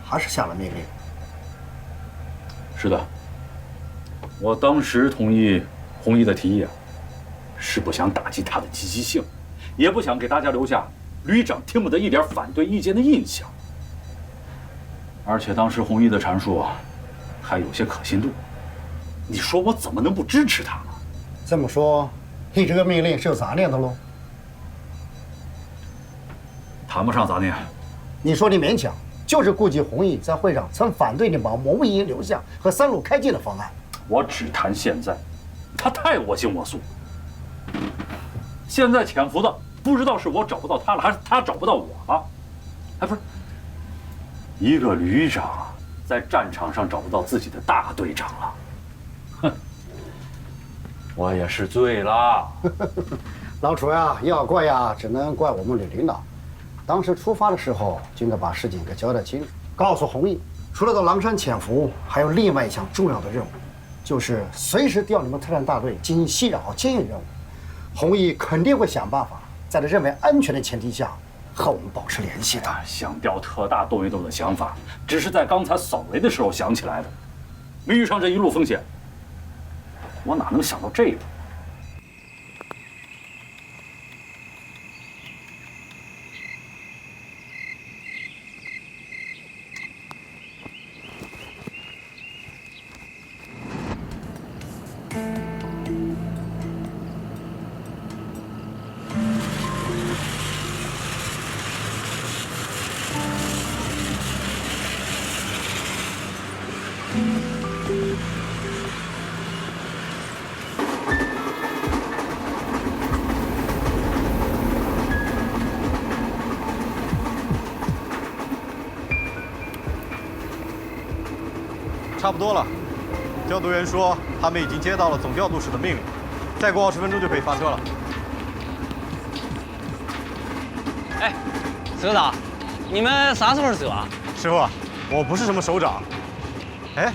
Speaker 3: 还是下了命令。
Speaker 1: 是的，我当时同意弘毅的提议啊，是不想打击他的积极性，也不想给大家留下旅长听不得一点反对意见的印象。而且当时弘毅的阐述啊，还有些可信度，你说我怎么能不支持他呢？
Speaker 3: 这么说，你这个命令是有杂念的喽？
Speaker 1: 谈不上杂念。
Speaker 3: 你说你勉强，就是顾及弘毅在会上曾反对你把谋卫营留下和3路开进的方案。
Speaker 1: 我只谈现在，他太我行我素。现在潜伏的不知道是我找不到他了，还是他找不到我了。哎，不是，一个旅长在战场上找不到自己的大队长了，哼，我也是醉了。
Speaker 3: 老楚呀，要怪呀，只能怪我们吕领导。当时出发的时候就应该把事情给交代清楚，告诉弘毅，除了到狼山潜伏，还有另外一项重要的任务，就是随时调你们特战大队进行袭扰和接应任务。弘毅肯定会想办法，在他认为安全的前提下，和我们保持联系的。
Speaker 1: 想调特大动一动的想法，只是在刚才扫雷的时候想起来的，没遇上这一路风险，我哪能想到这个？
Speaker 10: 差不多了，调度员说他们已经接到了总调度室的命令，再过20分钟就可以发车了。
Speaker 7: 哎，首长，你们啥时候走啊？
Speaker 10: 师傅，我不是什么首长。哎，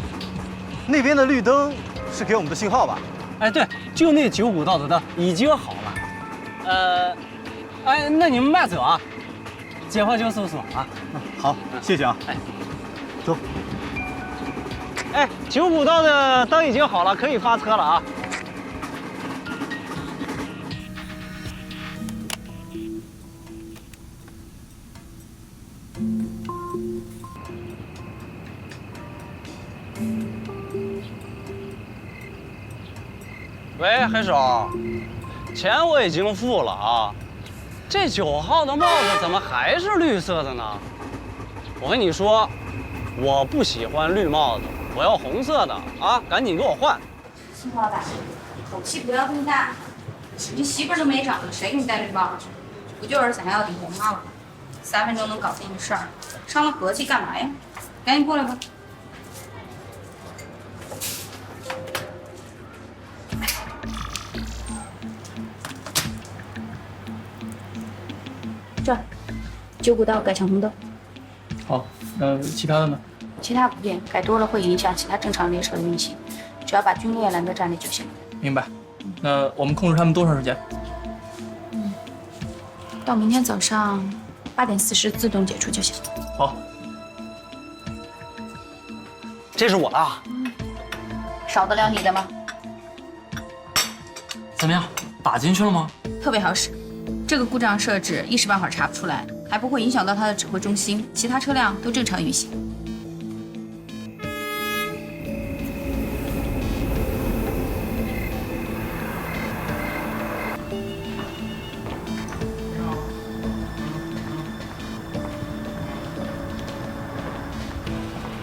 Speaker 10: 那边的绿灯是给我们的信号吧？
Speaker 7: 哎，对，就那95道的灯已经好了。哎，那你们慢走啊，解放军叔叔啊。
Speaker 10: 好，谢谢啊。哎，走。
Speaker 7: 哎，95道的灯已经好了，可以发车了啊！喂，黑手，钱我已经付了啊，这9号的帽子怎么还是绿色的呢？我跟你说，我不喜欢绿帽子，我要红色的啊！赶紧给我换。
Speaker 12: 秦老板，口气不要这么大，你媳妇儿都没找着，谁给你戴绿帽子？不就是想要顶红帽吗？3分钟能搞定的事儿，伤了和气干嘛呀？赶紧过来吧。这，9股道改成红灯。
Speaker 2: 好，其他的呢？
Speaker 12: 其他不变，改多了会影响其他正常列车的运行，只要把军列拦在站里就行了。
Speaker 2: 明白。那我们控制他们多长时间？
Speaker 12: 到明天早上8点40自动解除就行。
Speaker 2: 好。
Speaker 7: 这是我的。
Speaker 12: 少得了你的吗？
Speaker 2: 怎么样，打进去了吗？
Speaker 12: 特别好使，这个故障设置一时半会儿查不出来，还不会影响到它的指挥中心，其他车辆都正常运行。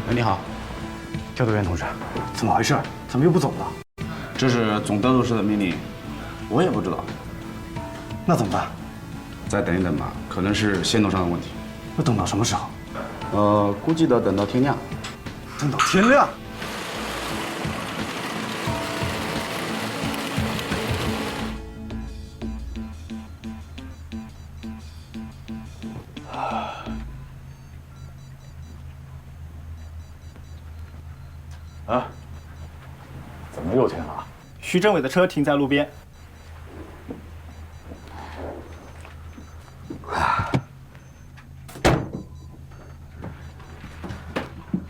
Speaker 16: 你好，
Speaker 9: 调度员同志，怎么回事？怎么又不走了？
Speaker 16: 这是总调度室的命令，我也不知道。
Speaker 9: 那怎么办？
Speaker 16: 再等一等吧，可能是线路上的问题。
Speaker 9: 要等到什么时候？
Speaker 16: 估计得等到天亮。
Speaker 9: 等到天亮？
Speaker 1: 啊？怎么又停了？
Speaker 10: 徐政委的车停在路边。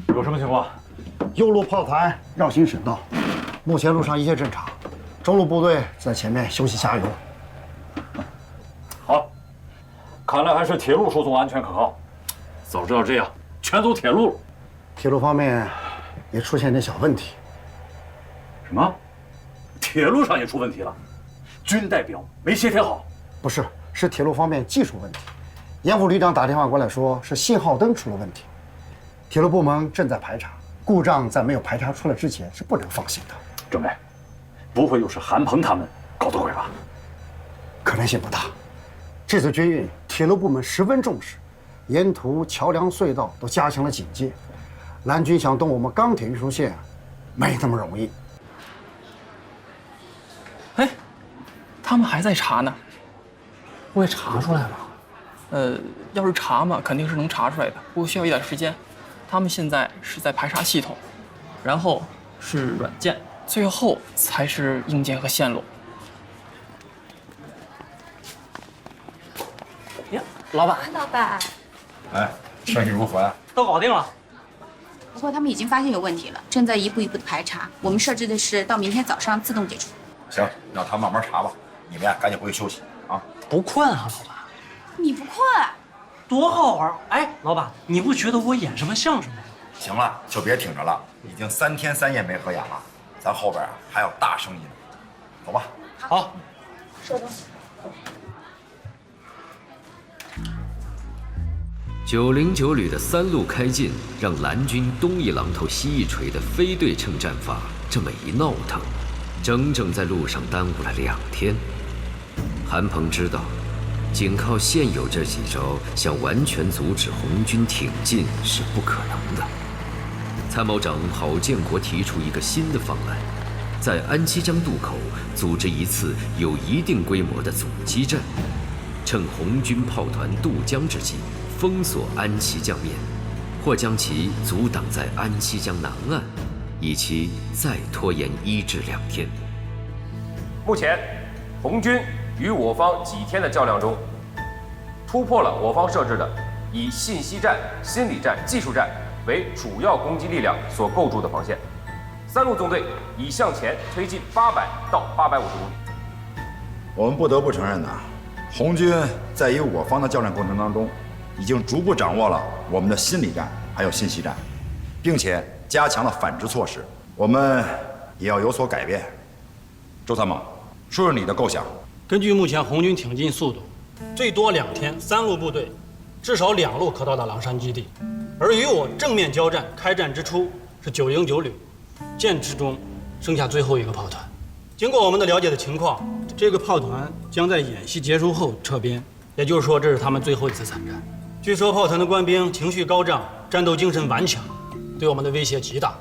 Speaker 1: 有什么情况？
Speaker 3: 右路炮台绕行省道，目前路上一切正常，中路部队在前面休息加油。
Speaker 1: 好，看来还是铁路输送安全可靠。早知道这样，全走铁路了。
Speaker 3: 铁路方面也出现点小问题。
Speaker 1: 什么？铁路上也出问题了？军代表没协调好？
Speaker 3: 不是，是铁路方面技术问题。严副旅长打电话过来说，是信号灯出了问题。铁路部门正在排查，故障在没有排查出来之前是不能放行的。
Speaker 1: 政委，不会又是韩鹏他们搞的鬼吧？
Speaker 3: 可能性不大。这次军运，铁路部门十分重视，沿途桥梁隧道都加强了警戒。蓝军想动我们钢铁运输线，没那么容易。
Speaker 2: 哎，他们还在查呢，
Speaker 7: 不会查出来吧？
Speaker 2: 要是查嘛，肯定是能查出来的，不过需要一点时间。他们现在是在排查系统，然后是软件，最后才是硬件和线路。
Speaker 7: 呀，老板，
Speaker 12: 老板，
Speaker 6: 哎，生意如何呀？
Speaker 7: 都搞定了。
Speaker 12: 不过他们已经发现有问题了，正在一步一步的排查。我们设置的是到明天早上自动解除。
Speaker 6: 行，让他慢慢查吧。你们呀，赶紧回去休息啊。
Speaker 7: 不困啊，老板？
Speaker 12: 你不困？
Speaker 7: 多好玩！哎，老板，你不觉得我演什么相声吗？
Speaker 6: 行了，就别挺着了，已经3天3夜没合眼了，咱后边啊还有大生意呢。走吧。
Speaker 7: 好。
Speaker 12: 收东西。
Speaker 14: 909旅的3路开进，让蓝军东一榔头西一锤的非对称战法这么一闹腾，整整在路上耽误了2天。韩鹏知道，仅靠现有这几招想完全阻止红军挺进是不可能的。参谋长郝建国提出一个新的方案，在安七江渡口组织一次有一定规模的阻击战，趁红军炮团渡江之际。 封锁安七江面，或将其阻挡在安七江南岸，以期再拖延1至2天。
Speaker 17: 目前，红军与我方几天的较量中，突破了我方设置的以信息战、心理战、技术战为主要攻击力量所构筑的防线。3路纵队已向前推进800到850公里。
Speaker 19: 我们不得不承认呐，红军在与我方的较量过程当中。 已经逐步掌握了我们的心理战，还有信息战，并且加强了反制措施。我们也要有所改变。周参谋，说说你的构想。
Speaker 8: 根据目前红军挺进速度，最多2天3路部队，至少2路可到达狼山基地。而与我正面交战开战之初是9营9旅，建制中剩下最后一个炮团。经过我们的了解的情况，这个炮团将在演习结束后撤编，也就是说这是他们最后一次参战。据说炮团的官兵情绪高涨，战斗精神顽强，对我们的威胁极大。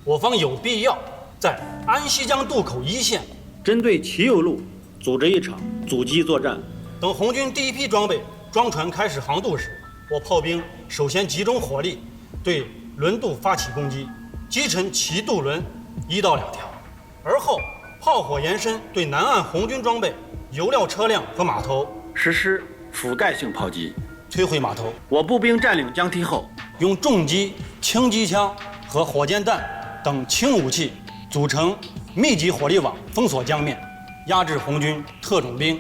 Speaker 8: 我方有必要在安西江渡口一线针对齐右路组织一场阻击作战。等红军第一批装备装船开始航渡时，我炮兵首先集中火力对轮渡发起攻击，击沉齐渡轮1到2条，而后炮火延伸对南岸红军装备、油料车辆和码头实施覆盖性炮击，摧毁码头。我步兵占领江堤后，用重机、轻机枪和火箭弹等轻武器组成密集火力网，封锁江面，压制红军特种兵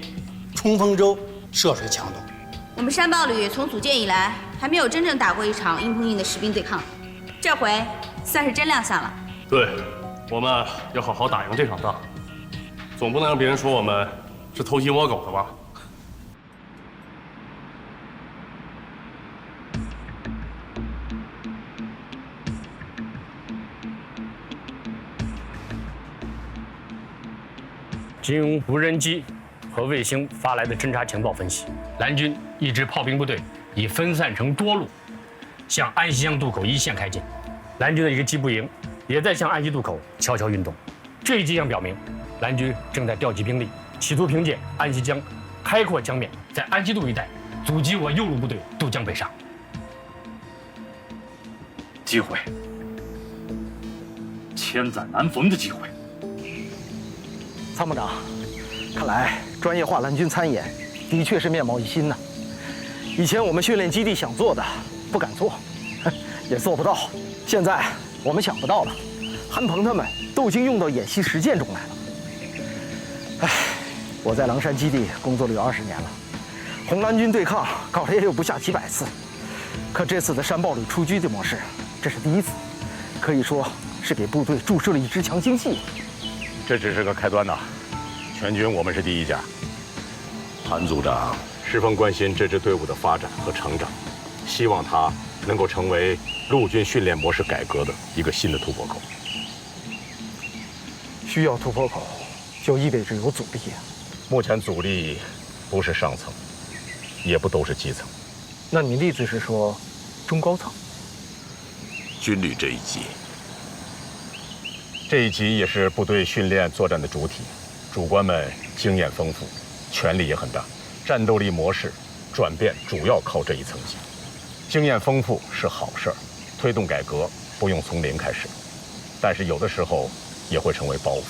Speaker 8: 冲锋舟涉水强渡。
Speaker 12: 我们山豹旅从组建以来，还没有真正打过一场硬碰硬的实兵对抗，这回算是真亮相了。
Speaker 2: 对，我们要好好打赢这场仗，总不能让别人说我们是偷鸡摸狗的吧？
Speaker 18: 经用无人机和卫星发来的侦察情报分析，蓝军一支炮兵部队已分散成多路，向安西江渡口一线开进。蓝军的一个机步营也在向安西渡口悄悄运动。这一迹象表明，蓝军正在调集兵力，企图凭借安西江开阔江面，在安西渡一带阻击我右路部队渡江北上。
Speaker 1: 机会，千载难逢的机会。
Speaker 4: 参谋长，看来专业化蓝军参演的确是面貌一新呐。以前我们训练基地想做的不敢做，也做不到。现在我们想不到了，韩鹏他们都已经用到演习实践中来了。唉，我在狼山基地工作了有20年了，红蓝军对抗搞了也有不下几百次，可这次的山豹旅出击的模式，这是第一次，可以说是给部队注射了一支强心剂。
Speaker 6: 这只是个开端呐，全军我们是第一家。韩组长十分关心这支队伍的发展和成长，希望它能够成为陆军训练模式改革的一个新的突破口。
Speaker 4: 需要突破口，就意味着有阻力啊。
Speaker 6: 目前阻力不是上层，也不都是基层。
Speaker 4: 那你的意思是说，中高层？
Speaker 6: 军旅这一级也是部队训练作战的主体，主官们经验丰富，权力也很大，战斗力模式转变主要靠这一层级。经验丰富是好事儿，推动改革不用从零开始，但是有的时候也会成为包袱。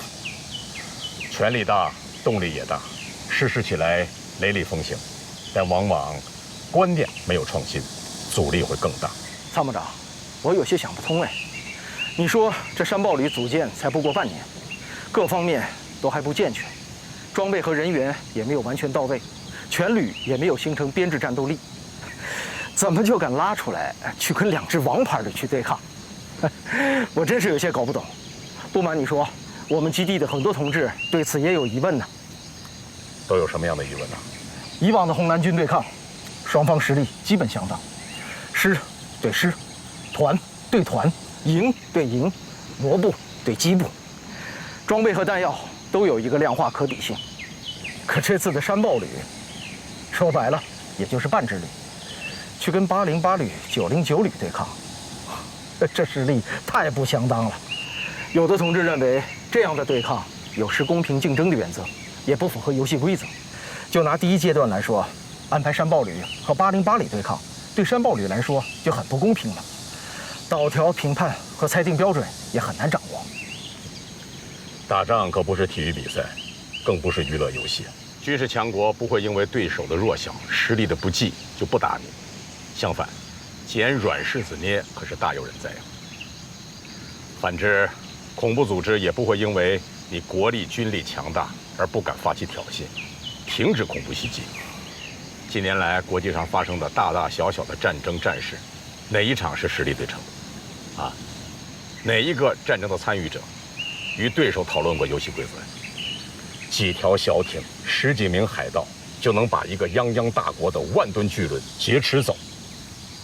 Speaker 6: 权力大，动力也大，实施起来雷厉风行，但往往观念没有创新，阻力会更大。
Speaker 4: 参谋长，我有些想不通哎。你说这山豹旅组建才不过半年，各方面都还不健全，装备和人员也没有完全到位，全旅也没有形成编制战斗力，怎么就敢拉出来去跟2支王牌旅去对抗？我真是有些搞不懂。不瞒你说，我们基地的很多同志对此也有疑问呢。
Speaker 6: 都有什么样的疑问呢？
Speaker 4: 以往的红蓝军对抗，双方实力基本相当，师对师，团对团，营对营，摩部对机部，装备和弹药都有一个量化可比性。可这次的山豹旅，说白了也就是半支旅，去跟808旅、909旅对抗，这实力太不相当了。有的同志认为这样的对抗有失公平竞争的原则，也不符合游戏规则。就拿第一阶段来说，安排山豹旅和808旅对抗，对山豹旅来说就很不公平了。导条评判和裁定标准也很难掌握。
Speaker 6: 打仗可不是体育比赛，更不是娱乐游戏。军事强国不会因为对手的弱小、实力的不济就不打你，相反，捡软柿子捏可是大有人在呀。反之，恐怖组织也不会因为你国力、军力强大而不敢发起挑衅，停止恐怖袭击。近年来国际上发生的大大小小的战争战事，哪一场是实力对称？啊，哪一个战争的参与者与对手讨论过游戏规则？几条小艇、10几名海盗，就能把一个泱泱大国的万吨巨轮劫持走。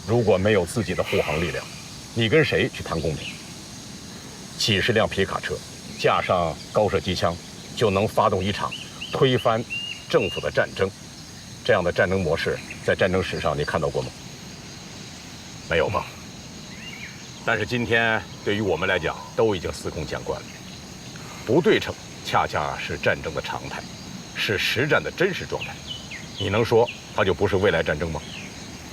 Speaker 6: 如果没有自己的护航力量，你跟谁去谈公平？几十辆皮卡车，架上高射机枪，就能发动一场推翻政府的战争。这样的战争模式，在战争史上你看到过吗？没有吧？但是今天对于我们来讲，都已经司空见惯了。不对称恰恰是战争的常态，是实战的真实状态。你能说它就不是未来战争吗？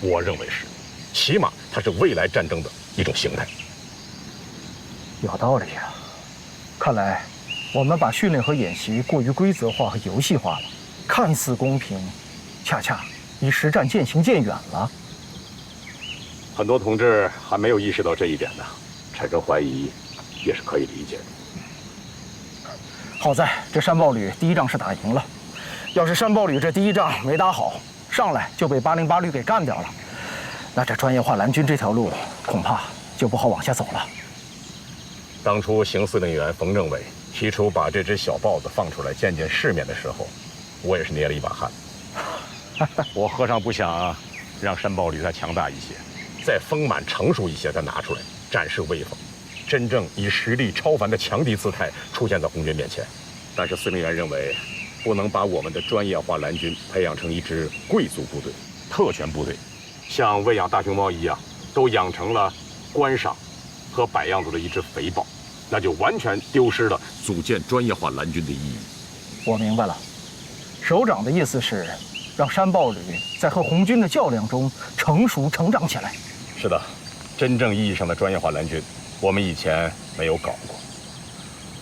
Speaker 6: 我认为是，起码它是未来战争的一种形态。
Speaker 13: 有道理啊！看来我们把训练和演习过于规则化和游戏化了，看似公平，恰恰离实战渐行渐远了。
Speaker 6: 很多同志还没有意识到这一点呢，产生怀疑也是可以理解的。
Speaker 13: 好在这山豹旅第一仗是打赢了，要是山豹旅这第一仗没打好，上来就被808旅给干掉了，那这专业化蓝军这条路恐怕就不好往下走了。
Speaker 6: 当初邢司令员冯政委提出把这只小豹子放出来见见世面的时候，我也是捏了一把汗。我何尝不想让山豹旅再强大一些，再丰满成熟一些，再拿出来展示威风，真正以实力超凡的强敌姿态出现在红军面前。但是司令员认为，不能把我们的专业化蓝军培养成一支贵族部队、特权部队，像喂养大熊猫一样，都养成了观赏和摆样子的一只肥豹，那就完全丢失了组建专业化蓝军的意义。
Speaker 13: 我明白了，首长的意思是让山豹旅在和红军的较量中成熟成长起来。
Speaker 6: 是的，真正意义上的专业化蓝军，我们以前没有搞过，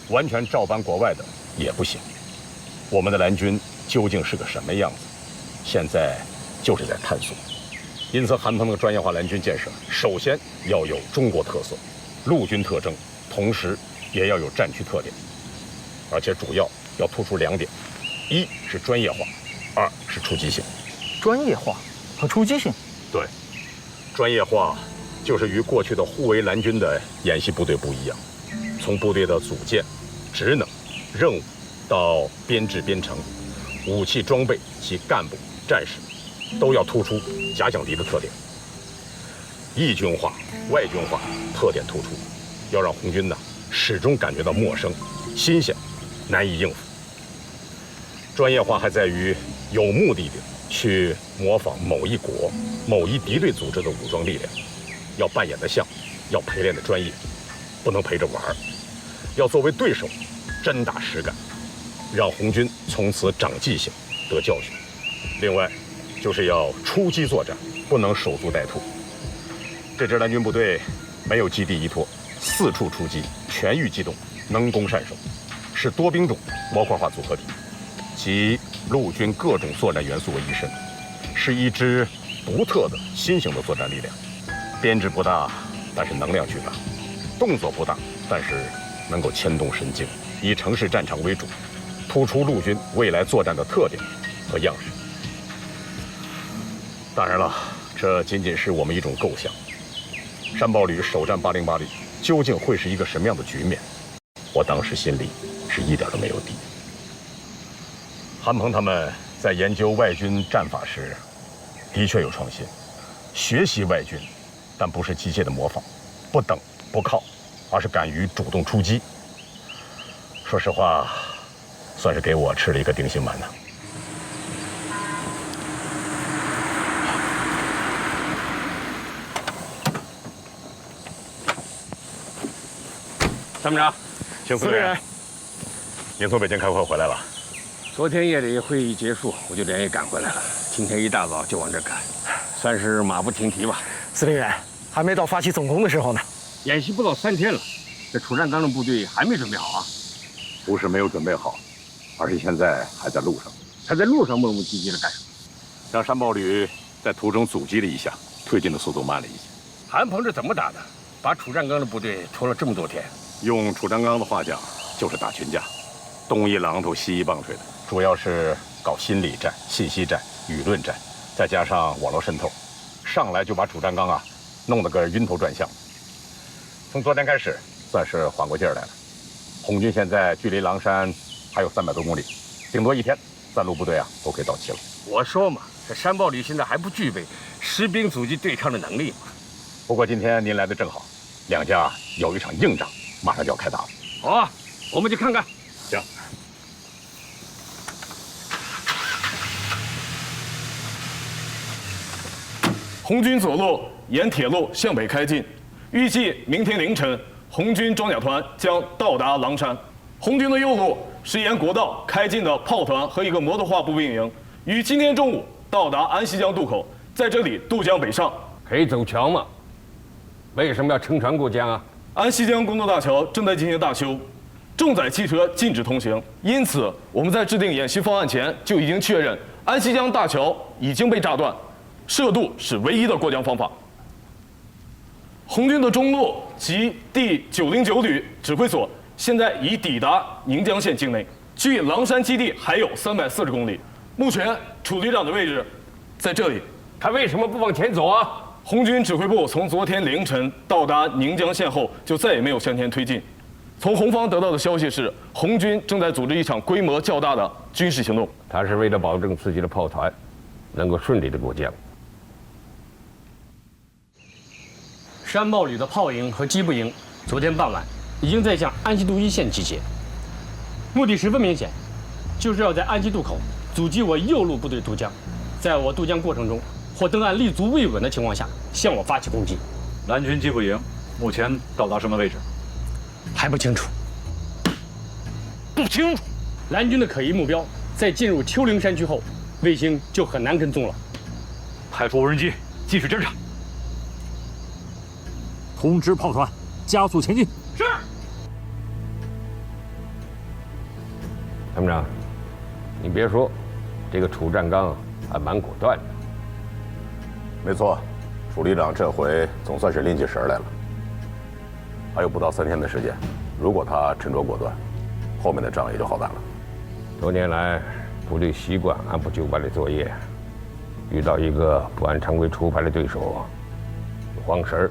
Speaker 6: 完全照搬国外的也不行。我们的蓝军究竟是个什么样子，现在就是在探索。因此，韩鹏的专业化蓝军建设，首先要有中国特色、陆军特征，同时也要有战区特点，而且主要要突出2点：一是专业化，2是出击性。
Speaker 13: 专业化和出击性。
Speaker 6: 对，专业化就是与过去的护卫蓝军的演习部队不一样，从部队的组建、职能、任务到编制编程、武器装备及干部战士，都要突出假想敌的特点。义军化、外军化特点突出，要让红军呢始终感觉到陌生、新鲜、难以应付。专业化还在于有目的的去模仿某一国、某一敌对组织的武装力量，要扮演得像，要陪练的专业，不能陪着玩儿，要作为对手真打实干，让红军从此长记性、得教训。另外，就是要出击作战，不能守株待兔。这支蓝军部队没有基地依托，四处出击，全域机动，能攻善守，是多兵种模块化组合体，集陆军各种作战元素为一身，是一支独特的新型的作战力量。编制不大，但是能量巨大；动作不大，但是能够牵动神经。以城市战场为主，突出陆军未来作战的特点和样式。当然了，这仅仅是我们一种构想。山豹旅首战808旅究竟会是一个什么样的局面？我当时心里是一点都没有底。韩鹏他们在研究外军战法时，的确有创新，学习外军，但不是机械的模仿，不等不靠，而是敢于主动出击。说实话，算是给我吃了一个定心丸呢。参谋长，请司令员。您从北京开会回来了？
Speaker 22: 昨天夜里会议结束，我就连夜赶回来了。今天一大早就往这赶，算是马不停蹄吧。
Speaker 13: 司令员，还没到发起总攻的时候呢。
Speaker 22: 演习不到3天了，这处战当的部队还没准备好啊？
Speaker 6: 不是没有准备好，而是现在还在路上。
Speaker 22: 还在路上磨磨唧唧的干什么？
Speaker 6: 让山豹旅在途中阻击了一下，推进的速度慢了一些。
Speaker 22: 韩鹏是怎么打的？把楚占刚的部队拖了这么多天。
Speaker 6: 用楚占刚的话讲，就是打群架，东一榔头西一棒槌的，主要是搞心理战、信息战、舆论战，再加上网络渗透，上来就把楚占刚啊弄得个晕头转向。从昨天开始，算是缓过劲儿来了。红军现在距离狼山还有300多公里，顶多1天，3路部队啊都可以到齐了。
Speaker 22: 我说嘛，这山豹旅现在还不具备实兵阻击对抗的能力嘛。
Speaker 6: 不过今天您来的正好，两家有一场硬仗，马上就要开打了。
Speaker 22: 好啊，我们去看看。
Speaker 6: 行。
Speaker 5: 红军左路沿铁路向北开进，预计明天凌晨，红军装甲团将到达狼山。红军的右路是沿国道开进的炮团和一个摩托化步兵营，于今天中午到达安溪江渡口，在这里渡江北上。
Speaker 22: 可以走桥吗？为什么要乘船过江啊？
Speaker 5: 安溪江公路大桥正在进行大修，重载汽车禁止通行，因此我们在制定演习方案前就已经确认，安溪江大桥已经被炸断，涉渡是唯一的过江方法。红军的中路及第909旅指挥所现在已抵达宁江县境内，距狼山基地还有340公里。目前楚旅长的位置在这里。
Speaker 22: 他为什么不往前走啊？
Speaker 5: 红军指挥部从昨天凌晨到达宁江县后，就再也没有向前推进。从红方得到的消息是，红军正在组织一场规模较大的军事行动。
Speaker 22: 他是为了保证自己的炮团能够顺利的过江。
Speaker 18: 山豹旅的炮营和机步营昨天傍晚已经在向安溪渡一线集结，目的十分明显，就是要在安溪渡口阻击我右路部队渡江，在我渡江过程中或登岸立足未稳的情况下向我发起攻击。
Speaker 1: 蓝军机步营目前到达什么位置？
Speaker 18: 还不清楚。不清楚。蓝军的可疑目标在进入丘陵山区后，卫星就很难跟踪了。
Speaker 1: 派出无人机继续侦察。
Speaker 20: 通知炮团加速前进。
Speaker 18: 是。
Speaker 22: 参谋长，你别说，这个楚占刚还蛮果断的。
Speaker 6: 没错，楚旅长这回总算是拎起神来了。还有不到3天的时间，如果他沉着果断，后面的仗也就好打了。
Speaker 22: 多年来，部队习惯按部就班的作业，遇到一个不按常规出牌的对手，就慌神儿，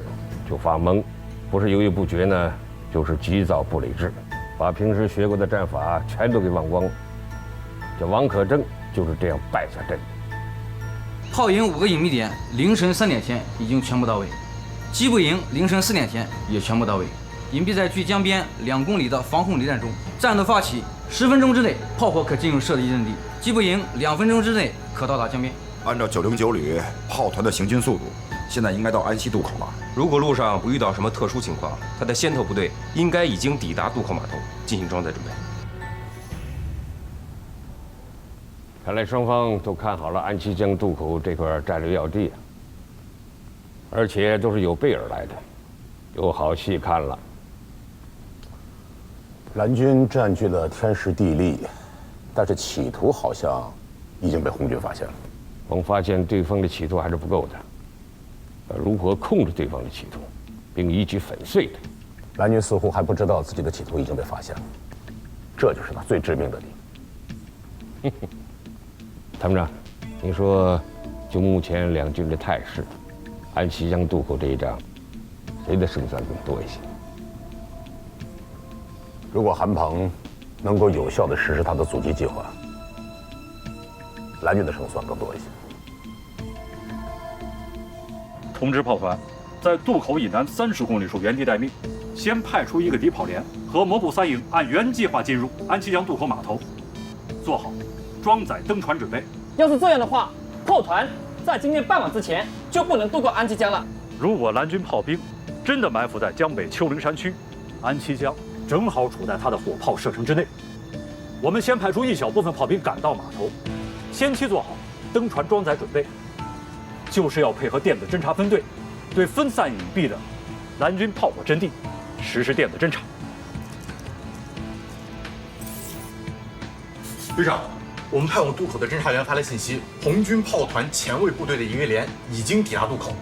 Speaker 22: 就发懵，不是犹豫不决呢，就是急躁不理智，把平时学过的战法全都给忘光了。这王可正就是这样败下阵。
Speaker 23: 炮营5个隐秘点，凌晨3点前已经全部到位；机步营凌晨4点前也全部到位，隐蔽在距江边2公里的防空离站中。战斗发起10分钟之内，炮火可进入设敌阵地；机步营2分钟之内可到达江边。
Speaker 19: 按照909旅炮团的行进速度，现在应该到安溪渡口了。
Speaker 17: 如果路上不遇到什么特殊情况，他的先头部队应该已经抵达渡口码头，进行装载准备。
Speaker 22: 看来双方都看好了安溪江渡口这块战略要地，而且都是有备而来的，有好戏看了。
Speaker 6: 蓝军占据了天时地利，但是企图好像已经被红军发现了。
Speaker 22: 光发现对方的企图还是不够的，如何控制对方的企图，并一举粉碎它？
Speaker 6: 蓝军似乎还不知道自己的企图已经被发现了，这就是他最致命的敌。
Speaker 22: 参谋长，你说，就目前两军的态势，安溪江渡口这一仗，谁的胜算更多一些？
Speaker 6: 如果韩鹏能够有效地实施他的阻击计划，蓝军的胜算更多一些。
Speaker 1: 通知炮团，在渡口以南30公里处原地待命，先派出一个敌炮连和摩步3营按原计划进入安溪江渡口码头，做好装载登船准备。
Speaker 4: 要是这样的话，炮团在今天傍晚之前就不能渡过安溪江了。
Speaker 1: 如果蓝军炮兵真的埋伏在江北丘陵山区，安溪江正好处在他的火炮射程之内。我们先派出一小部分炮兵赶到码头，先期做好登船装载准备，就是要配合电子侦察分队，对分散隐蔽的蓝军炮火阵地实施电子侦察。
Speaker 24: 旅长，我们派往渡口的侦察员发来信息，红军炮团前卫部队的营业连已经抵达渡口。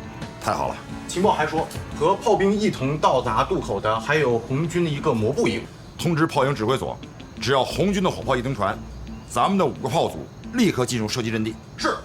Speaker 19: 太好了！
Speaker 24: 情报还说，和炮兵一同到达渡口的还有红军的一个摩步营。
Speaker 19: 通知炮营指挥所，只要红军的火炮一登船，咱们的5个炮组立刻进入射击阵地。
Speaker 24: 是。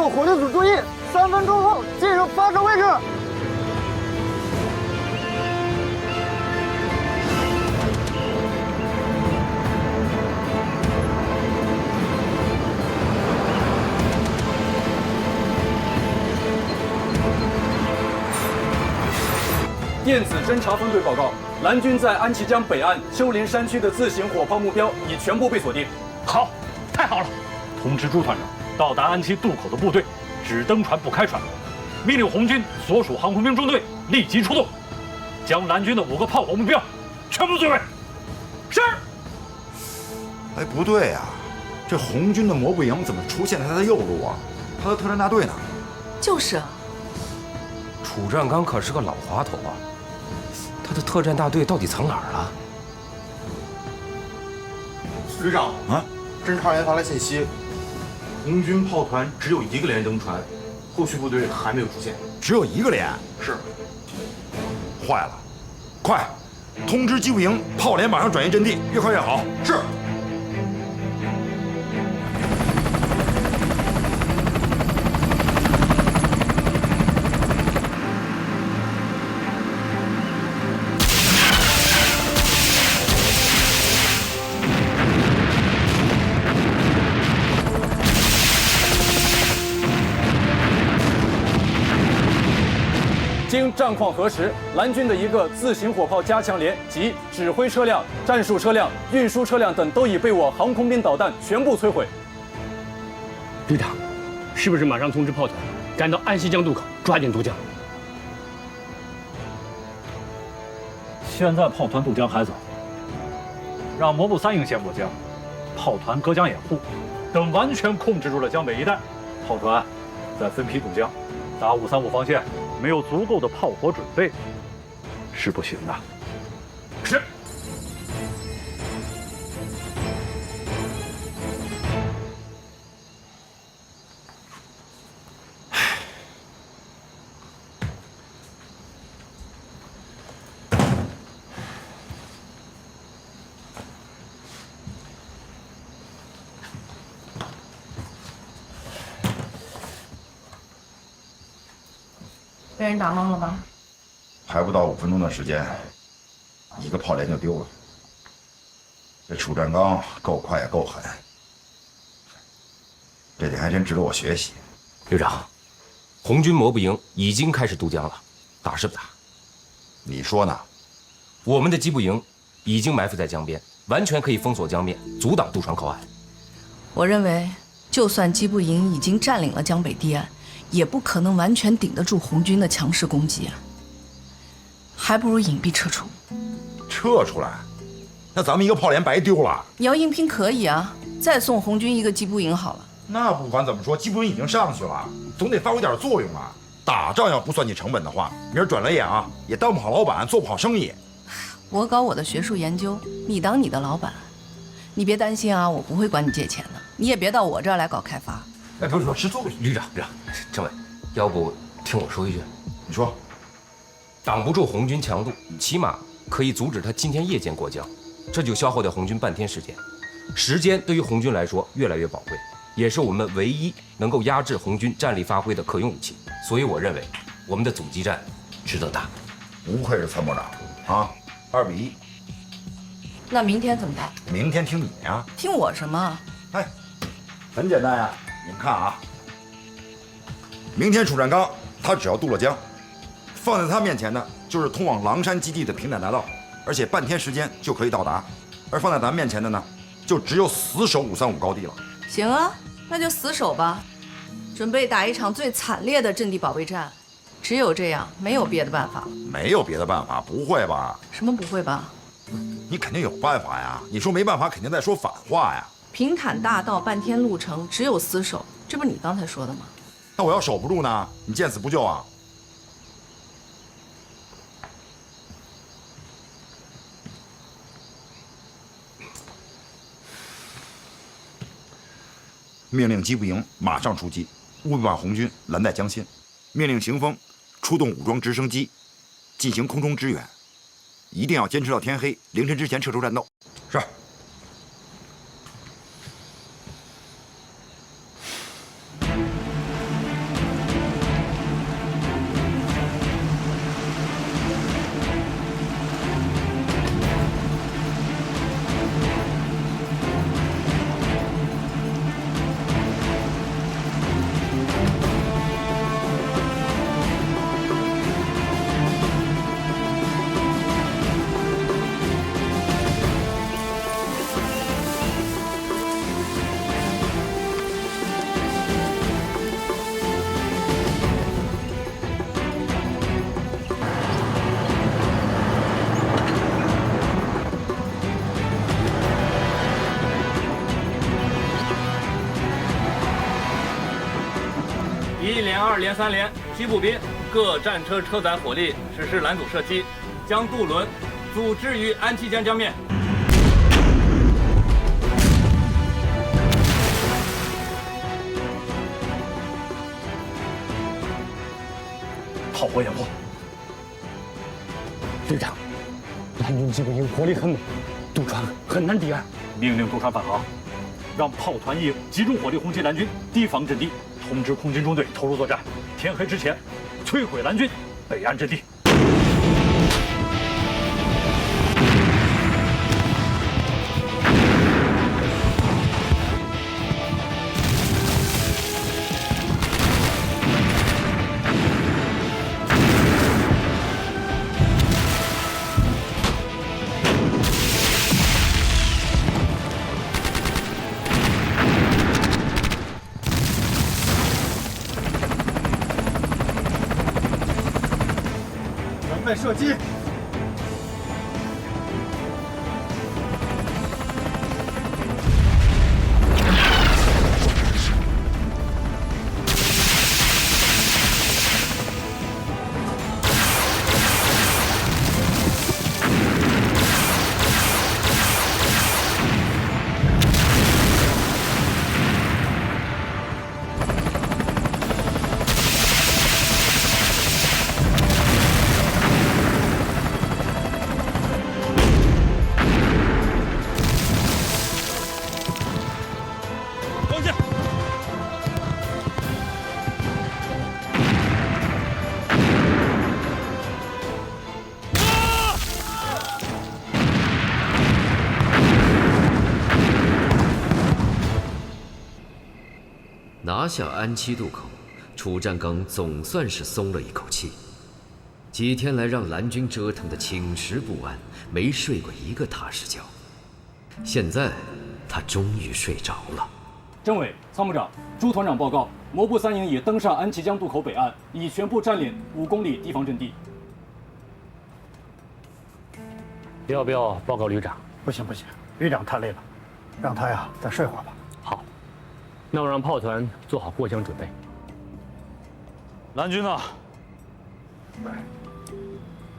Speaker 4: 部火力组注意，3分钟后进入发射位置。
Speaker 5: 电子侦察分队报告：蓝军在安齐江北岸丘陵山区的自行火炮目标已全部被锁定。
Speaker 1: 好，太好了！通知朱团长，到达安齐渡口的部队只登船不开船。命令红军所属航空兵中队立即出动，将蓝军的5个炮火目标全部摧毁。是。
Speaker 19: 哎，不对呀，这红军的摩步营怎么出现在他的右路啊？他的特战大队呢？
Speaker 11: 就是啊。
Speaker 17: 楚占刚可是个老滑头啊，他的特战大队到底藏哪儿了？
Speaker 24: 旅长
Speaker 19: 啊，
Speaker 24: 侦察员发来信息，红军炮团只有1个连登船，后续部队还没有出现。
Speaker 19: 只有1个连？
Speaker 24: 是。
Speaker 19: 坏了，快通知机步营炮连马上转移阵地，越快越好。
Speaker 24: 是。
Speaker 5: 经战况核实，蓝军的1个自行火炮加强连及指挥车辆、战术车辆、运输车辆等都已被我航空兵导弹全部摧毁。
Speaker 2: 旅长，是不是马上通知炮团赶到安西江渡口，抓紧渡江？
Speaker 1: 现在炮团渡江还早，让摩步3营先过江，炮团隔江掩护，等完全控制住了江北一带，炮团再分批渡江。打535防线没有足够的炮火准备是不行的。是。
Speaker 12: 被人打懵了吧？
Speaker 19: 还不到5分钟的时间，1个炮连就丢了。这楚占刚够快也够狠，这点还真值得我学习。
Speaker 17: 旅长，红军摩步营已经开始渡江了，打是不打？
Speaker 19: 你说呢？
Speaker 17: 我们的机步营已经埋伏在江边，完全可以封锁江面，阻挡渡船靠岸。
Speaker 11: 我认为，就算机步营已经占领了江北堤岸，也不可能完全顶得住红军的强势攻击啊，还不如隐蔽撤出。
Speaker 19: 撤出来，那咱们1个炮连白丢了。
Speaker 11: 你要硬拼可以啊，再送红军1个机步营好了。
Speaker 19: 那不管怎么说，机步营已经上去了，总得发挥点作用啊。打仗要不算计成本的话，明儿转了眼啊，也当不好老板，做不好生意。
Speaker 11: 我搞我的学术研究，你当你的老板。你别担心啊，我不会管你借钱的，你也别到我这儿来搞开发。
Speaker 17: 哎，不是，是作为旅长，政委，要不听我说一句？
Speaker 19: 你说，
Speaker 17: 挡不住红军强渡，起码可以阻止他今天夜间过江，这就消耗掉红军半天时间。时间对于红军来说越来越宝贵，也是我们唯一能够压制红军战力发挥的可用武器。所以我认为，我们的阻击战值得打。
Speaker 19: 不愧是参谋长啊，2比1。
Speaker 11: 那明天怎么办？
Speaker 19: 明天听你的呀。
Speaker 11: 听我什么？
Speaker 19: 哎，很简单呀，你们看啊，明天楚占刚他只要渡了江，放在他面前的就是通往狼山基地的平坦大道，而且半天时间就可以到达。而放在咱们面前的呢，就只有死守535高地了。
Speaker 11: 行啊，那就死守吧，准备打一场最惨烈的阵地保卫战。只有这样，没有别的办法。
Speaker 19: 没有别的办法？不会吧？
Speaker 11: 什么不会吧？
Speaker 19: 你肯定有办法呀！你说没办法，肯定在说反话呀！
Speaker 11: 平坦大道半天路程，只有死守，这不是你刚才说的吗？
Speaker 19: 那我要守不住呢？你见死不救啊？命令机步营马上出击，务必把红军拦在江心。命令行风出动武装直升机进行空中支援。一定要坚持到天黑，凌晨之前撤出战斗。是。
Speaker 5: 1连、2连、3连，机步兵各战车车载火力实施拦阻射击，将渡轮阻滞于安七江江面。
Speaker 1: 炮火掩护。
Speaker 18: 队长，蓝军机步营火力很猛，渡船很难抵岸。
Speaker 1: 命令渡船返航，让炮团一营集中火力轰击蓝军堤防阵地，通知空军中队投入作战，天黑之前摧毁蓝军北岸阵地。
Speaker 3: 准备射击。
Speaker 14: 拿下安七渡口，楚占刚总算是松了一口气。几天来让蓝军折腾得寝食不安，没睡过一个踏实觉。现在他终于睡着了。
Speaker 9: 政委、参谋长、朱团长报告：摩步3营已登上安齐江渡口北岸，已全部占领5公里堤防阵地。
Speaker 18: 要不要报告旅长？
Speaker 3: 不行，旅长太累了，让他呀再睡会儿吧。
Speaker 18: 好，那我让炮团做好过江准备。
Speaker 1: 蓝军呢？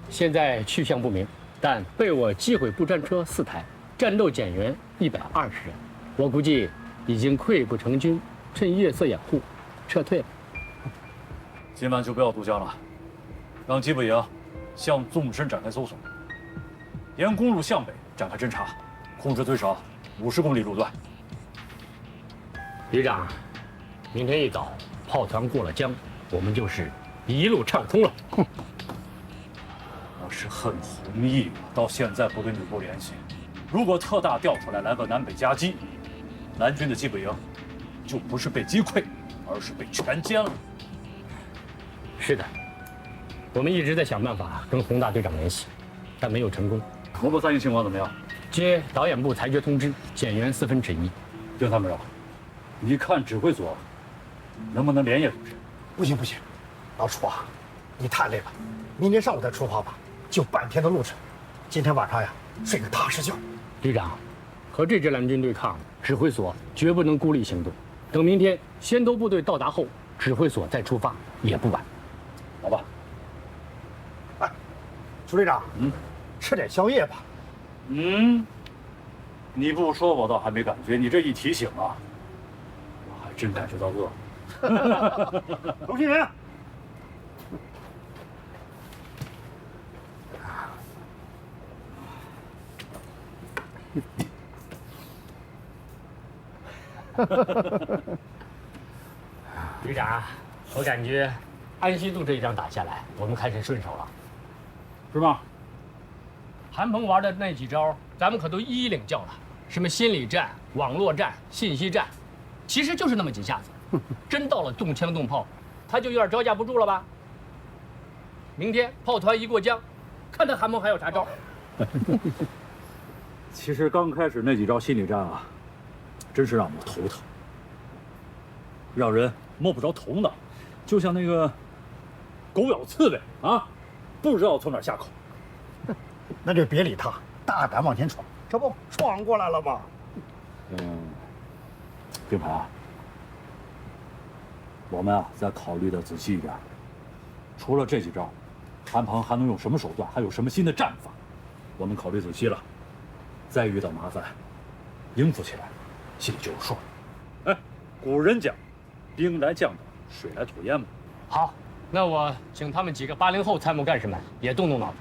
Speaker 18: 现在去向不明，但被我击毁步战车4台，战斗减员120人。我估计已经溃不成军，趁夜色掩护撤退了。
Speaker 1: 今晚就不要渡江了，让机步营向纵深展开搜索，沿公路向北展开侦查，控制最少50公里路段。
Speaker 18: 旅长，明天一早炮团过了江，我们就是一路畅通了。
Speaker 1: 我是恨弘毅，到现在不跟吕布联系。如果特大调出来个南北夹击，蓝军的机步营就不是被击溃，而是被全歼了。
Speaker 18: 是的，我们一直在想办法跟洪大队长联系，但没有成功。
Speaker 1: 摩步3营情况怎么样？
Speaker 18: 接导演部裁决通知，减员1/4。
Speaker 1: 丁参谋长，你看指挥所能不能连夜组织？
Speaker 3: 不行，老楚啊，你太累了，明天上午再出发吧，就半天的路程。今天晚上呀，睡个踏实觉。
Speaker 18: 旅长，和这支蓝军对抗，指挥所绝不能孤立行动。等明天先头部队到达后，指挥所再出发也不晚。
Speaker 1: 好吧。
Speaker 3: 哎，朱队长，吃点宵夜吧。
Speaker 1: 你不说我倒还没感觉，你这一提醒啊，我还真感觉到饿了。
Speaker 3: 同心人。
Speaker 18: 旅长，我感觉安西渡这一仗打下来，我们开始顺手了，
Speaker 1: 是吗？
Speaker 18: 韩鹏玩的那几招，咱们可都一一领教了。什么心理战、网络战、信息战，其实就是那么几下子。真到了动枪动炮，他就有点招架不住了吧？明天炮团一过江，看他韩鹏还有啥招。
Speaker 1: 其实刚开始那几招心理战啊，真是让我头疼，让人摸不着头脑，就像那个狗咬刺猬啊，不知道从哪下口。
Speaker 3: 那就别理他，大胆往前闯，这不闯过来了吗？
Speaker 1: 并排啊，我们啊再考虑的仔细一点。除了这几招，韩鹏还能用什么手段？还有什么新的战法？我们考虑仔细了，再遇到麻烦，应付起来，心里就有数。哎，古人讲，兵来将挡，水来土掩嘛。
Speaker 18: 好，那我请他们几个80后参谋干事们也动动脑子，